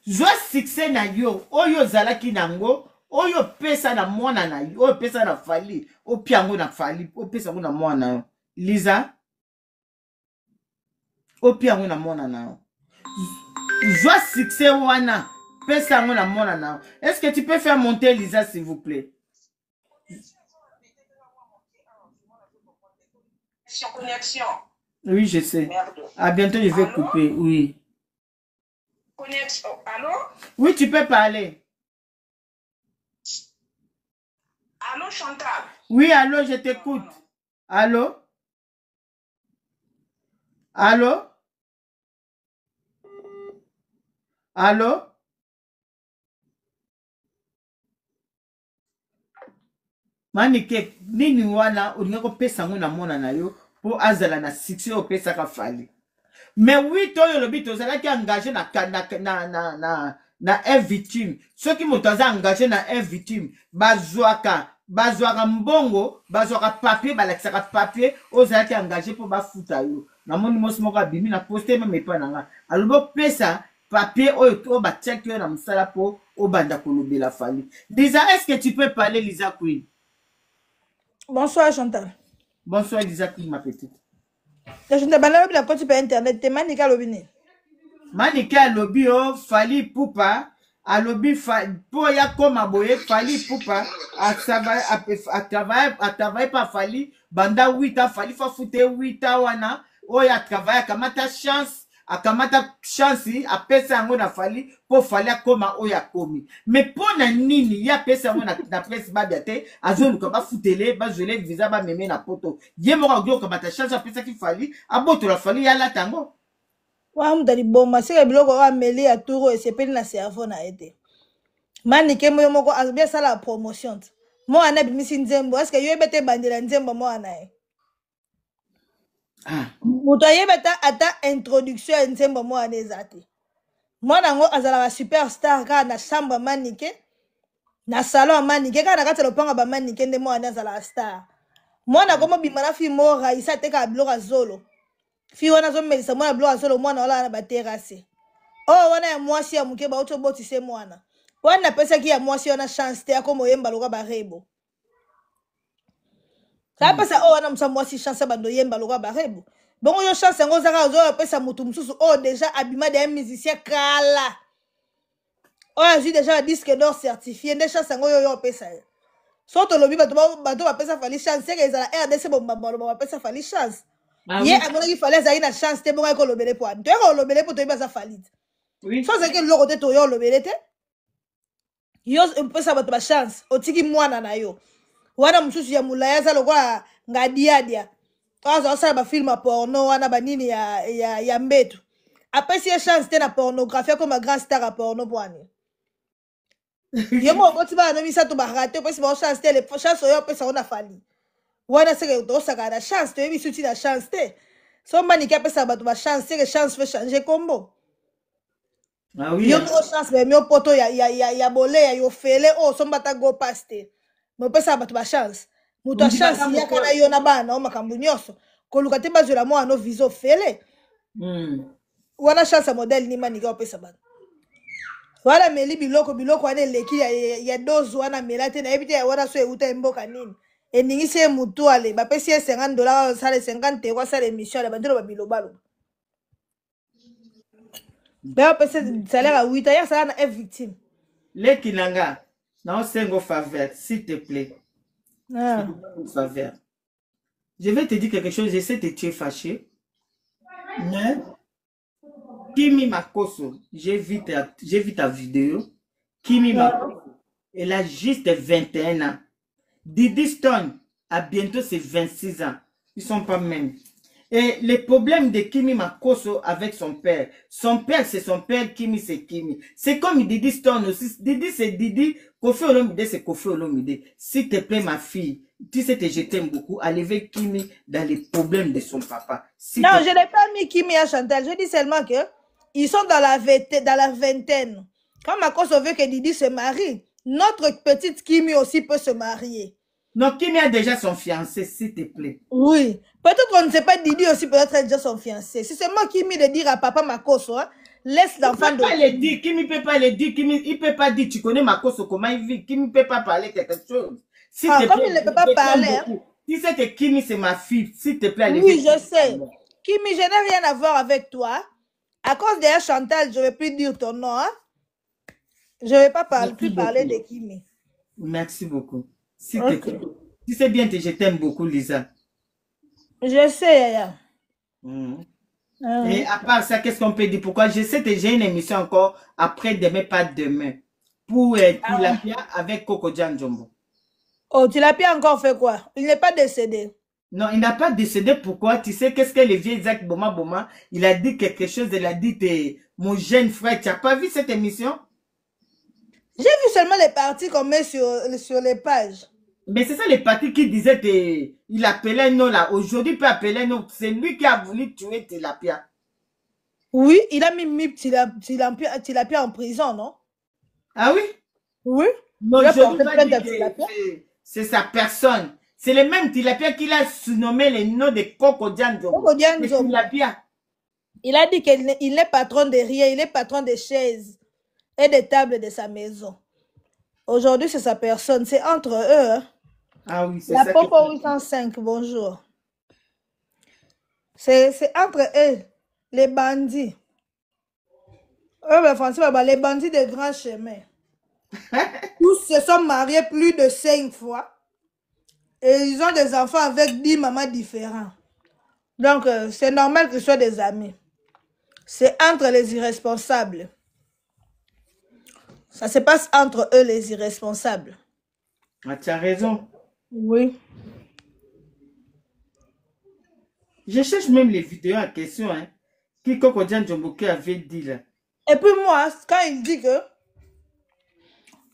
Speaker 1: Zo succès na yo, oyo zalaki nango, oyo pesa na mwana na yo, oyo pesa na fali, o piango na fali, o pesa ngo na mwana na yo. Lisa, o piango na mwana na yo. Zo succès wana, pesa ngo na mwana na yo. Est-ce que tu peux faire monter Lisa, s'il vous plaît?
Speaker 6: Connexion.
Speaker 1: Oui, je sais.
Speaker 6: Merde.
Speaker 1: À bientôt, je vais couper, oui.
Speaker 6: Connexion. Allô?
Speaker 1: Oui, tu peux parler.
Speaker 6: Allô, Chantal?
Speaker 1: Oui, allô, je t'écoute. Allô? Allô? Allô? Manike, nini wana, ulinga ko pesa ngo na mona na yo, po azala na succès o pesa ka fali. Mais oui, toi, le but, tu as engagé na un victime. Ceux qui m'ont engagé na un victime, bazouaka mbongo, bazouaka papier, balakisaka papier, aux qui engagé pour ba fouta yo. Na moni mosmoka bimi na poster même pas nanga. Alors pesa papier o ba check yo na msala po o banda kolobe la fali. Lisa, est-ce que tu peux parler Lisa Queen?
Speaker 4: Bonsoir Chantal.
Speaker 1: Bonsoir Lisa Queen, ma petite.
Speaker 4: Je ne sais pas quand tu peux internet, tu es Manika Lobini.
Speaker 1: Manika Lobi, oh, Fali Poupa, a Lobi, pour ya comme aboye, Fali Poupa, a travaillé par Fali, banda 8 ans, Fali fa foutre 8 ans, wana, oh, ya travaillé, a kamata chance, a pesa ngo na Fali, pour Fali a koma, oh, ya komi. Mais pour na nini, ya pesa ngo na presse babiate, a zone kama foutele, ba jole visa ba meme na poto. Ye mora gyo kamata chance, a pesa ki Fali, a boto la Fali, ya la tango.
Speaker 4: Wa mutali bomba sika biloko wa meli ya turo esepeli na cerveau na ete. Manike moyo moko azbia sala promotion. Mo ana bimisi nzembo, est-ce que yo bete bandela nzembo mo ana e?
Speaker 1: Ah.
Speaker 4: Muto yebeta ata introduction ya nzembo mo ana ezate. Mo nango azala ba superstar ka na chambre Manike. Na salon Manike ka na kati lopanga ba Manike nde mo ana azala star. Mo na komo bimana fi mo raisa te ka biloko zolo. Fi wana zo melisa mwana blo azolo mwana wala na ba terrasse. Oh, wana ya mwasi ya muke ba auto boti se mwana. Wana pesa ki ya mwasi wana chance te ako moyemba loka barebo. Ça pesa oh wana musa mwasi chance bando yemba loka barebo. Bongo yo chance ngo zaka zo pesa mutu mususu oh déjà abima de musicien kala. Oh j'ai déjà un disque d'or certifié des chance ngo yo pesa. Soto lobi bato ba pesa fali chance que ezala RDC bomba ba pesa fali chance. Ye amona ki fallait za ina chance te bongo ko lobele po. To ko lobele po to ba za falit. Oui. Sans que le côté to yo lobele te. Yo pesa bato ba chance otiki mwana na yo. Wana mususu ya mulaya za lokwa ngadiadia. Kaza osala ba film porno wana banini ya mbetu. Apesi ya chance te na pornographie comme grand star à porno bwani. Yo mo boti ba na misa to ba raté pesi ba chance te le chance yo pesa ona fali. Wana seke to saka na chance te bisu ti na chance te. So mani ki apesa bato ba chance que chance fait changer combo. Ah oui. Yo mo chance be mi poto ya bole ya yo fele oh so mbata go paste. Mo pesa bato ba chance. Muto chance ya kana yo na bana o makambu nyoso. Ko luka te bazula mo ano viso fele. Wana chance model ni mani ki pesa bato. Wala meli biloko wana leki ya dozo wana melate na ebite ya wana so euta mboka nini. Eningi se mutu ale ba pesi $50 sale 50 kwa sale émission ba ndelo ba bilobalo. Ba pesi salaire à 8 ans ça na est victime.
Speaker 1: Les kinanga na sengo faveur s'il te plaît. Faveur. Je vais te dire quelque chose, j'essaie de te fâcher. Mais Kimi Makoso, j'ai vu ta vidéo. Kimi Makoso, elle a juste 21 ans. Didi Stone a bientôt ses 26 ans. Ils sont pas même. Et le problème de Kimi Makoso avec son père c'est son père, Kimi c'est Kimi. C'est comme Didi Stone aussi. Didi c'est Didi, Kofi Olomide c'est Kofi Olomide. S'il te plaît ma fille, tu sais que je t'aime beaucoup, enlever Kimi dans les problèmes de son papa.
Speaker 4: Non, je n'ai pas mis Kimi à Chantal. Je dis seulement que ils sont dans la vingtaine. Quand Makoso veut que Didi se marie, notre petite Kimi aussi peut se marier.
Speaker 1: Non, Kimi a déjà son fiancé, s'il te plaît.
Speaker 4: Oui. Peut-être qu'on ne sait pas Didi aussi peut-être déjà son fiancé. Si c'est moi Kimi de dire à papa Makoso, hein, laisse l'enfant de...
Speaker 1: Kimi peut pas le dire, Kimi, il peut pas dire, tu connais Makoso, comment il vit, Kimi peut pas parler quelque chose.
Speaker 4: Comme il ne peut pas parler... Hein.
Speaker 1: Tu sais que Kimi c'est ma fille, s'il te plaît.
Speaker 4: Oui, je sais. Kimi, je n'ai rien à voir avec toi. À cause de Chantal, je ne vais plus dire ton nom. Hein. Je ne vais pas plus parler de Kimi.
Speaker 1: Merci beaucoup. S'il te plaît. Tu sais bien que je t'aime beaucoup, Lisa.
Speaker 4: Je sais, Yaya.
Speaker 1: Et à part ça, qu'est-ce qu'on peut dire? Pourquoi je sais que j'ai une émission encore après demain, pas demain. Pour Tilapia avec Coco Djanjombo.
Speaker 4: Oh, Tilapia encore fait quoi? Il n'est pas décédé.
Speaker 1: Non, il n'a pas décédé. Pourquoi? Tu sais, qu'est-ce que le vieux Isaac Boma, il a dit quelque chose, il a dit, mon jeune frère, tu n'as pas vu cette émission?
Speaker 4: J'ai vu seulement les parties qu'on met sur les pages.
Speaker 1: Mais c'est ça les parties qui disaient qu'il appelait non là. Aujourd'hui, il peut appeler non. C'est lui qui a voulu tuer Tilapia.
Speaker 4: Oui, il a mis Tilapia en prison, non?
Speaker 1: Ah oui?
Speaker 4: Oui.
Speaker 1: C'est sa personne. C'est le même Tilapia qu'il a surnommé le nom de Coco Djanjombo.
Speaker 4: Il a dit qu'il n'est patron de rien, il est patron des chaises et des tables de sa maison. Aujourd'hui, c'est sa personne. C'est entre eux. Hein.
Speaker 1: Ah oui, c'est
Speaker 4: ça.
Speaker 1: La
Speaker 4: Popo 805, bonjour. C'est entre eux, les bandits. Les bandits de grand chemin. Tous se sont mariés plus de 5 fois. Et ils ont des enfants avec 10 mamans différents. Donc, c'est normal qu'ils soient des amis. C'est entre les irresponsables. Ça se passe entre eux, les irresponsables.
Speaker 1: Ah, tu as raison.
Speaker 4: Oui.
Speaker 1: Je cherche même les vidéos en question, hein. Qui Coco Djanjombo avait dit là.
Speaker 4: Et puis moi, quand il dit que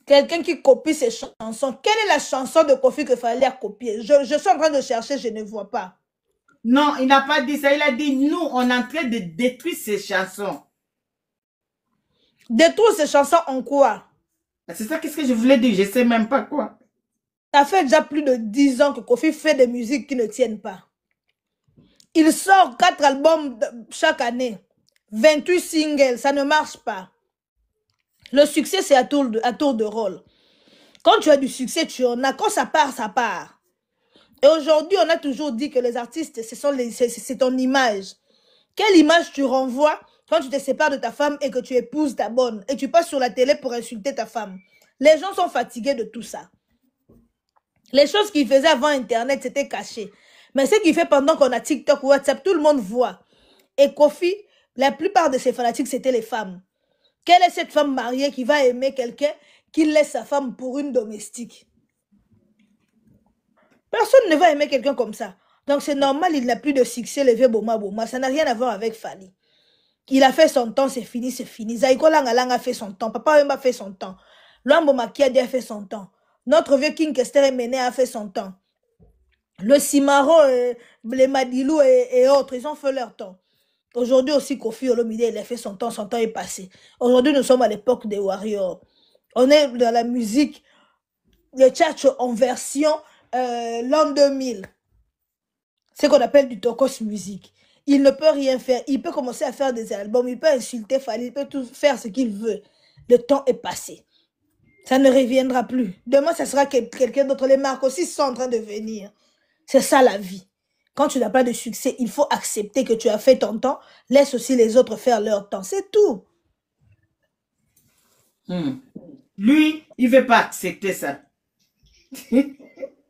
Speaker 4: quelqu'un qui copie ses chansons, quelle est la chanson de Kofi qu'il fallait copier? Je suis en train de chercher, je ne vois pas.
Speaker 1: Non, il n'a pas dit ça. Il a dit, nous, on est en train de détruire ses chansons.
Speaker 4: Détruire ses chansons en quoi?
Speaker 1: C'est ça, qu'est-ce que je voulais dire? Je ne sais même pas quoi.
Speaker 4: Ça fait déjà plus de 10 ans que Kofi fait des musiques qui ne tiennent pas. Il sort 4 albums chaque année. 28 singles, ça ne marche pas. Le succès, c'est à tour de rôle. Quand tu as du succès, tu en as. Quand ça part, ça part. Et aujourd'hui, on a toujours dit que les artistes, c'est ton image. Quelle image tu renvoies quand tu te sépares de ta femme et que tu épouses ta bonne et tu passes sur la télé pour insulter ta femme? Les gens sont fatigués de tout ça. Les choses qu'ils faisaient avant Internet, c'était caché. Mais ce qu'il fait pendant qu'on a TikTok ou WhatsApp, tout le monde voit. Et Kofi, la plupart de ses fanatiques, c'était les femmes. Quelle est cette femme mariée qui va aimer quelqu'un qui laisse sa femme pour une domestique? Personne ne va aimer quelqu'un comme ça. Donc c'est normal, il n'a plus de succès, le vieux Boma Boma. Ça n'a rien à voir avec Fally. Il a fait son temps, c'est fini, c'est fini. Zaïko Langalang a fait son temps. Papa Wemba a fait son temps. Luambo Makiadi a fait son temps. Notre vieux King Kester Mené a fait son temps. Le Simaro, les Madilou et autres, ils ont fait leur temps. Aujourd'hui aussi, Kofi Olomide, il a fait son temps est passé. Aujourd'hui, nous sommes à l'époque des Warriors. On est dans la musique, le tchatch en version l'an 2000. C'est ce qu'on appelle du Tokos music. Il ne peut rien faire. Il peut commencer à faire des albums, il peut insulter Fally, il peut tout faire ce qu'il veut. Le temps est passé. Ça ne reviendra plus. Demain, ça sera quelqu'un d'autre. Les marques aussi sont en train de venir. C'est ça la vie. Quand tu n'as pas de succès, il faut accepter que tu as fait ton temps. Laisse aussi les autres faire leur temps. C'est tout.
Speaker 1: Lui, il ne veut pas accepter ça.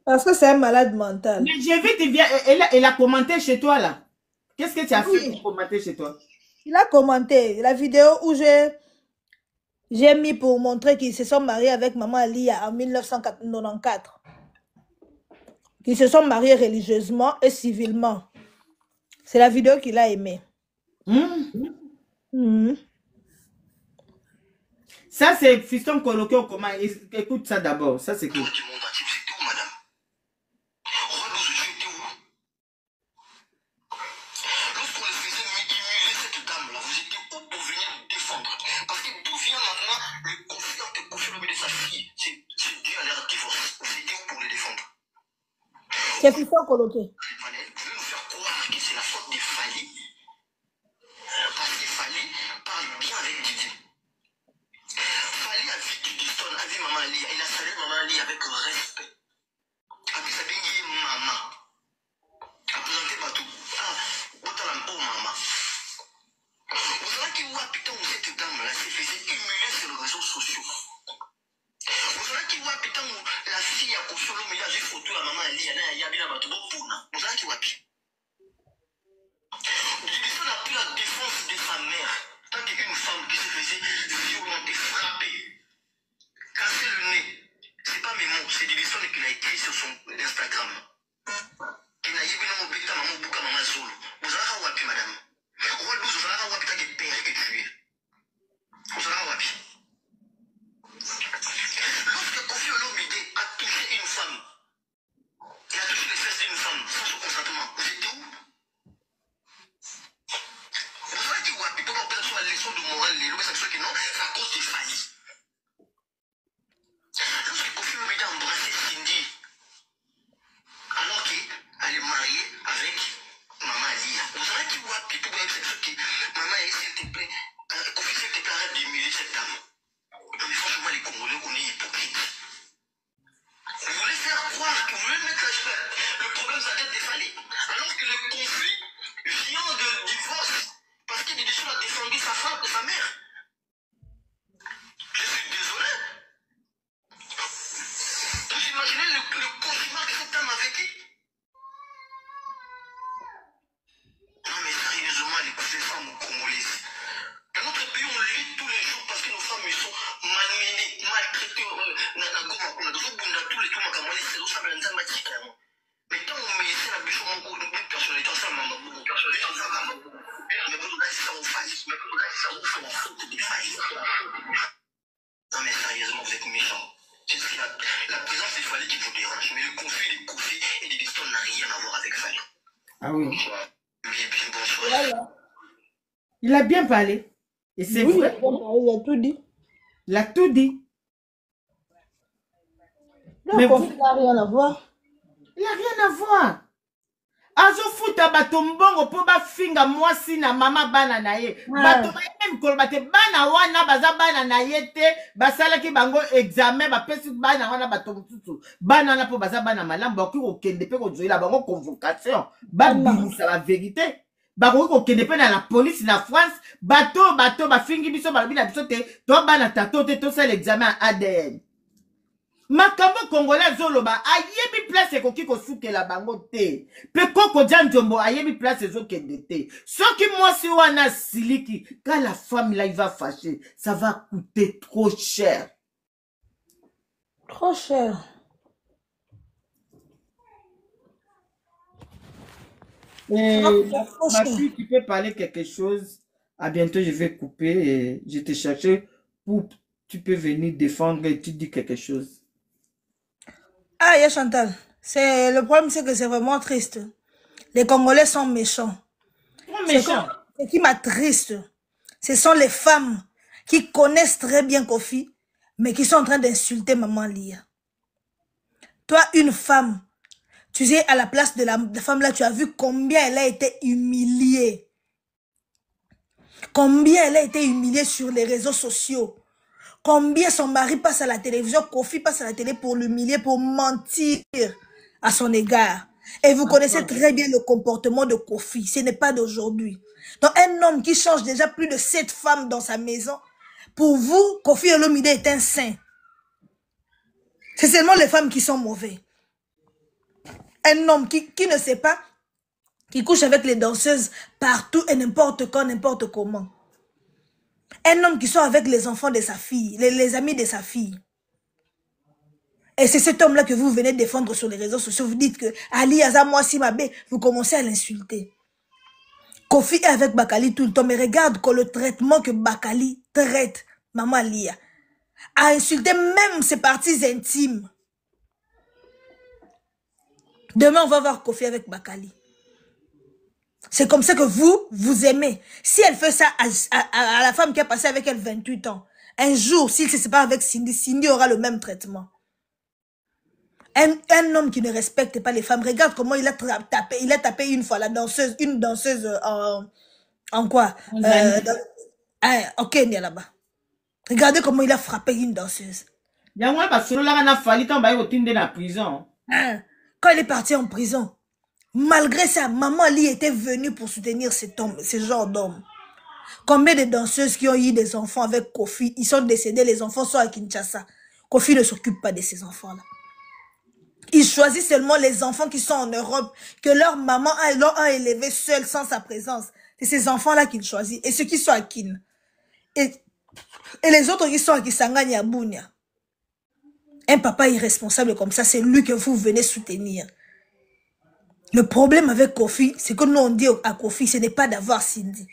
Speaker 4: Parce que c'est un malade mental.
Speaker 1: Mais j'ai vu, elle a commenté chez toi là. Qu'est-ce que tu as fait pour commenter chez toi?
Speaker 4: Il a commenté la vidéo où j'ai mis pour montrer qu'ils se sont mariés avec Maman Alia en 1994. Ils se sont mariés religieusement et civilement. C'est la vidéo qu'il a aimée.
Speaker 1: Ça, c'est Fiston Coloqué au comment. Écoute ça d'abord. Ça, c'est quoi?
Speaker 4: C'est Fiston Coloqué.
Speaker 2: Vous voulez nous faire croire que c'est la faute de Fally. Parce que Fally parle bien avec Didier. Fally a vu Didiston, a vu Maman Ali. Il a salué Maman Ali avec respect. A vu sa bengi maman. A présenté Batou. Ah, Botalam, oh maman. Vous savez qui voit putain où cette dame-là s'est faisait humilier sur les réseaux sociaux. Vous savez qui voit putain où la fille a confié l'homme, il a vu photo à Maman Ali, elle a yabi la bateau. Vous savez qui voit qui? Didiston n'a plus la défense de sa mère. Tant qu'une femme qui se faisait violenter, frapper, casser le nez. C'est pas mes mots, c'est Didiston qui l'a écrit sur son Instagram. Qui n'a yébi non obéta maman bouka maman solo. Vous savez à wapi madame? Roi 12, vous savez à wapi t'as des pères que tu es. Vous savez à wapi? Lorsque Kofi Olomide a touché une femme, il a touché les fesses d'une femme sans son consentement, vous étiez où? Vous savez qui wapi? Pour qu'on perçoit la leçon de morale, les lois, c'est que non, c'est à cause des failles. Lorsque Kofi Olomide a embrassé Cindy, alors qu'elle est mariée avec Maman Alia, vous savez qui wapi? Pour qu'on perçoit que Maman Alia, s'il te plaît, Kofi, s'il te plaît, arrête d'humilier cette dame. Mais franchement, les Congolais, on est hypocrites. Vous voulez faire croire que vous voulez mettre le problème sur la tête des Fally, alors que le conflit vient de divorce, parce qu'il y a des choses à défendre sa femme et sa mère. Je suis désolé. Vous imaginez le cauchemar que cette dame a vécu? Non mais sérieusement, les femmes congolaises. Dans notre pays, on lutte tous les jours parce que nos femmes sont malmenées, maltraitées. Mais tant qu'on met ici la bûche, on a une personnalité ensemble. Mais vous regardez ça, on faille. C'est la faute des failles. Non mais sérieusement, vous êtes méchants. C'est la présence des Fally qui vous dérange. Mais le conflit des Kofi et des Didiston n'a rien à voir avec Fally.
Speaker 1: Ah oui.
Speaker 2: Oui, bonsoir.
Speaker 4: Voilà.
Speaker 1: Il a bien parlé. Et c'est vrai.
Speaker 4: Il a tout dit.
Speaker 1: Il a tout dit.
Speaker 4: Mais il n'a rien à voir.
Speaker 1: Il n'a rien à voir. azofuta bato mbongo mpo bafinga mwasi na mama bana na ye bato baye mikolo te bana wana baza bana na ye te basalaki bango examen bapesi bana wana bato mosusu bana wana mpo baza bana malamu bakoki kokende mpe kozoyela bango convocation babimisa la vérité bakoki kokende mpe na la police na France bato bafingi biso balobi na biso te to bana tato te tosala examen ya ADN makambo congolais zoloba ayebi place ekoki kosukela bango te pe koko dia njombo ayebi place ezokende te soki mwasi wana siliki quand la femme là il va fâcher ça va coûter trop cher et ma fille tu peux parler quelque chose à bientôt je vais couper et je te chercher pour tu peux venir défendre et tu dis quelque chose.
Speaker 4: Ah, yeah, Chantal. Le problème, c'est que c'est vraiment triste. Les Congolais sont méchants. Ce qui m'attriste, ce sont les femmes qui connaissent très bien Kofi, mais qui sont en train d'insulter Maman Lia. Toi, une femme, tu sais, à la place de la femme là, tu as vu combien elle a été humiliée. Combien elle a été humiliée sur les réseaux sociaux. Combien son mari passe à la télévision, Kofi passe à la télé pour l'humilier, pour mentir à son égard. Et vous connaissez très bien le comportement de Kofi. Ce n'est pas d'aujourd'hui. Donc un homme qui change déjà plus de 7 femmes dans sa maison, pour vous, Kofi Olomide est un saint. C'est seulement les femmes qui sont mauvais. Un homme qui ne sait pas, qui couche avec les danseuses partout et n'importe quand, n'importe comment. Un homme qui sort avec les enfants de sa fille, les amis de sa fille. Et c'est cet homme-là que vous venez défendre sur les réseaux sociaux. Vous dites que Ali Azamwa Simabe, vous commencez à l'insulter. Kofi est avec Bakali tout le temps, mais regarde que le traitement que Bakali traite Maman Lia. A insulté même ses parties intimes. Demain, on va voir Kofi avec Bakali. C'est comme ça que vous aimez. Si elle fait ça à la femme qui a passé avec elle 28 ans, un jour, s'il se sépare avec Cindy, Cindy aura le même traitement. Un homme qui ne respecte pas les femmes, regarde comment il a tapé. Il a tapé une fois une danseuse en quoi au Kenya là-bas. Regardez comment il a frappé une danseuse. Quand elle est partie en prison, malgré ça, Maman Ali était venue pour soutenir cet homme, ce genre d'homme. Combien de danseuses qui ont eu des enfants avec Kofi, ils sont décédés, les enfants sont à Kinshasa. Kofi ne s'occupe pas de ces enfants-là. Il choisit seulement les enfants qui sont en Europe, que leur maman a élevé seule sans sa présence. C'est ces enfants-là qu'il choisit. Et ceux qui sont à Kin. Et les autres qui sont à Kisangani, à Bounia. Un papa irresponsable comme ça, c'est lui que vous venez soutenir. Le problème avec Kofi, c'est que nous on dit à Kofi, ce n'est pas d'avoir Cindy.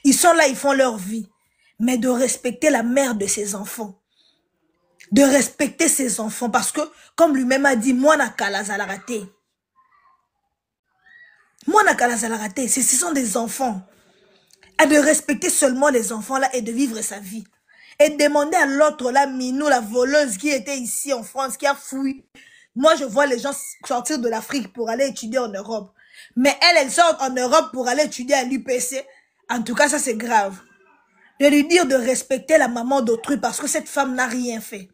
Speaker 4: Ils sont là, ils font leur vie. Mais de respecter la mère de ses enfants. De respecter ses enfants. Parce que, comme lui-même a dit, moi n'a qu'à la raté. Moi n'a qu'à la raté. Ce sont des enfants. Et de respecter seulement les enfants là et de vivre sa vie. Et demander à l'autre là, Minou, la voleuse qui était ici en France, qui a fui. Moi, je vois les gens sortir de l'Afrique pour aller étudier en Europe. Mais elle sort en Europe pour aller étudier à l'UPC. En tout cas, ça c'est grave. De lui dire de respecter la maman d'autrui parce que cette femme n'a rien fait.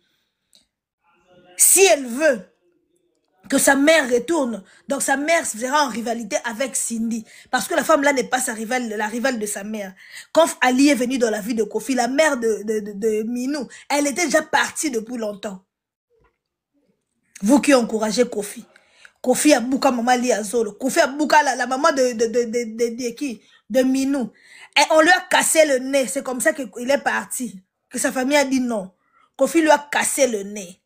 Speaker 4: Si elle veut que sa mère retourne, donc sa mère sera en rivalité avec Cindy. Parce que la femme là n'est pas la rivale de sa mère. Quand Ali est venu dans la vie de Kofi, la mère de Minou, elle était déjà partie depuis longtemps. Vous qui encouragez Kofi. Kofi a bouka maman Lia Zolo. Kofi a bouka la maman de Minou. Et on lui a cassé le nez. C'est comme ça qu'il est parti. Que sa famille a dit non. Kofi lui a cassé le nez.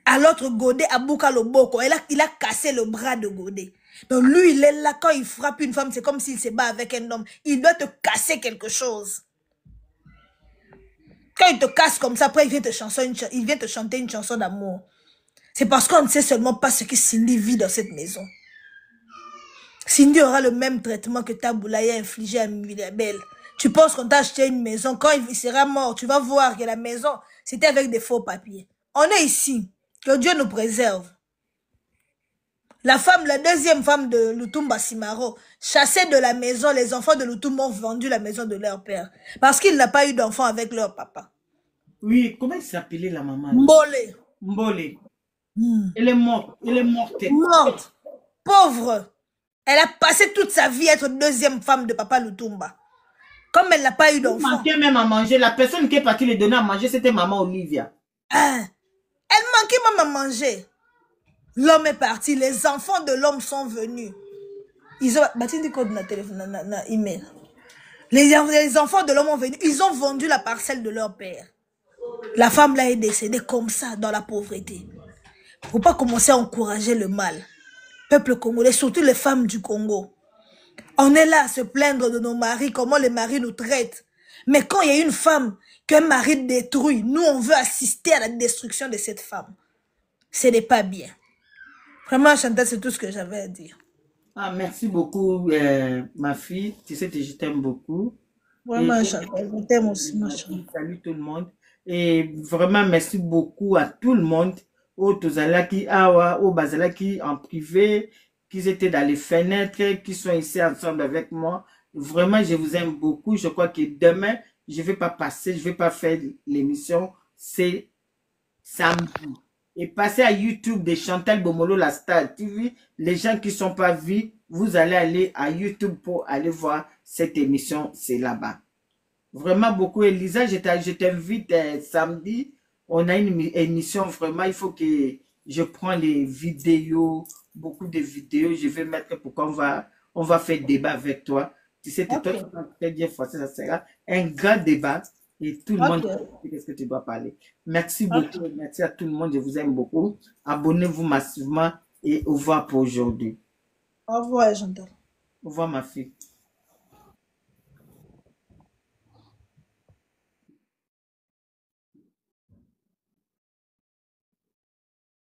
Speaker 4: À l'autre, Godé a bouka le boko. Il a cassé le bras de Godé. Donc lui, il est là. Quand il frappe une femme, c'est comme s'il se bat avec un homme. Il doit te casser quelque chose. Quand il te casse comme ça, après il vient te chanter une chanson d'amour. C'est parce qu'on ne sait seulement pas ce que Cindy vit dans cette maison. Cindy aura le même traitement que Taboulaye a infligé à Milabel. Tu penses qu'on t'a acheté une maison, quand il sera mort, tu vas voir que la maison, c'était avec des faux papiers. On est ici. Que Dieu nous préserve. la femme, la deuxième femme de Lutumba Simaro, chassée de la maison, les enfants de Lutumba ont vendu la maison de leur père. Parce qu'il n'a pas eu d'enfant avec leur papa.
Speaker 1: Oui, comment il s'appelait la maman?
Speaker 4: Mbole.
Speaker 1: Mbole. Elle est morte. Elle est morte.
Speaker 4: Morte. Pauvre. Elle a passé toute sa vie à être deuxième femme de papa Lutumba. Comme elle n'a pas eu d'enfant.
Speaker 1: Elle manquait même à manger. La personne qui est partie les donner à manger, c'était maman Olivia.
Speaker 4: Elle manquait même à manger. L'homme est parti. Les enfants de l'homme sont venus. Ils ont battu du code dans téléphone, dans email. Les enfants de l'homme ont venu. Ils ont vendu la parcelle de leur père. La femme là est décédée comme ça, dans la pauvreté. Faut pas commencer à encourager le mal. Peuple congolais, surtout les femmes du Congo. On est là à se plaindre de nos maris, comment les maris nous traitent. Mais quand il y a une femme qu'un mari détruit, nous on veut assister à la destruction de cette femme. Ce n'est pas bien. Vraiment, Chantal, c'est tout ce que j'avais à dire.
Speaker 1: Ah, merci beaucoup, ma fille. Tu sais que je t'aime beaucoup.
Speaker 4: Vraiment, Chantal, je t'aime aussi, ma chérie.
Speaker 1: Salut tout le monde. Et vraiment, merci beaucoup à tout le monde. Au Tozalaki, au Bazalaki en privé, qui étaient dans les fenêtres, qui sont ici ensemble avec moi. Vraiment, je vous aime beaucoup. Je crois que demain, je ne vais pas passer, je ne vais pas faire l'émission. C'est samedi. Et passez à YouTube de Chantal Bomolo, la Star TV. Les gens qui ne sont pas vus, vous allez aller à YouTube pour aller voir cette émission. C'est là-bas. Vraiment beaucoup. Elisa, je t'invite samedi. On a une émission, vraiment, il faut que je prends les vidéos, beaucoup de vidéos. Je vais mettre pour qu'on va faire débat avec toi. Tu sais, toi, tu vas très bien français, ça sera un grand débat. Et tout le monde sait qu'est-ce que tu dois parler. Merci beaucoup. Merci à tout le monde. Je vous aime beaucoup. Abonnez-vous massivement et au revoir pour aujourd'hui.
Speaker 4: Au revoir, Chantal.
Speaker 1: Au revoir, ma fille.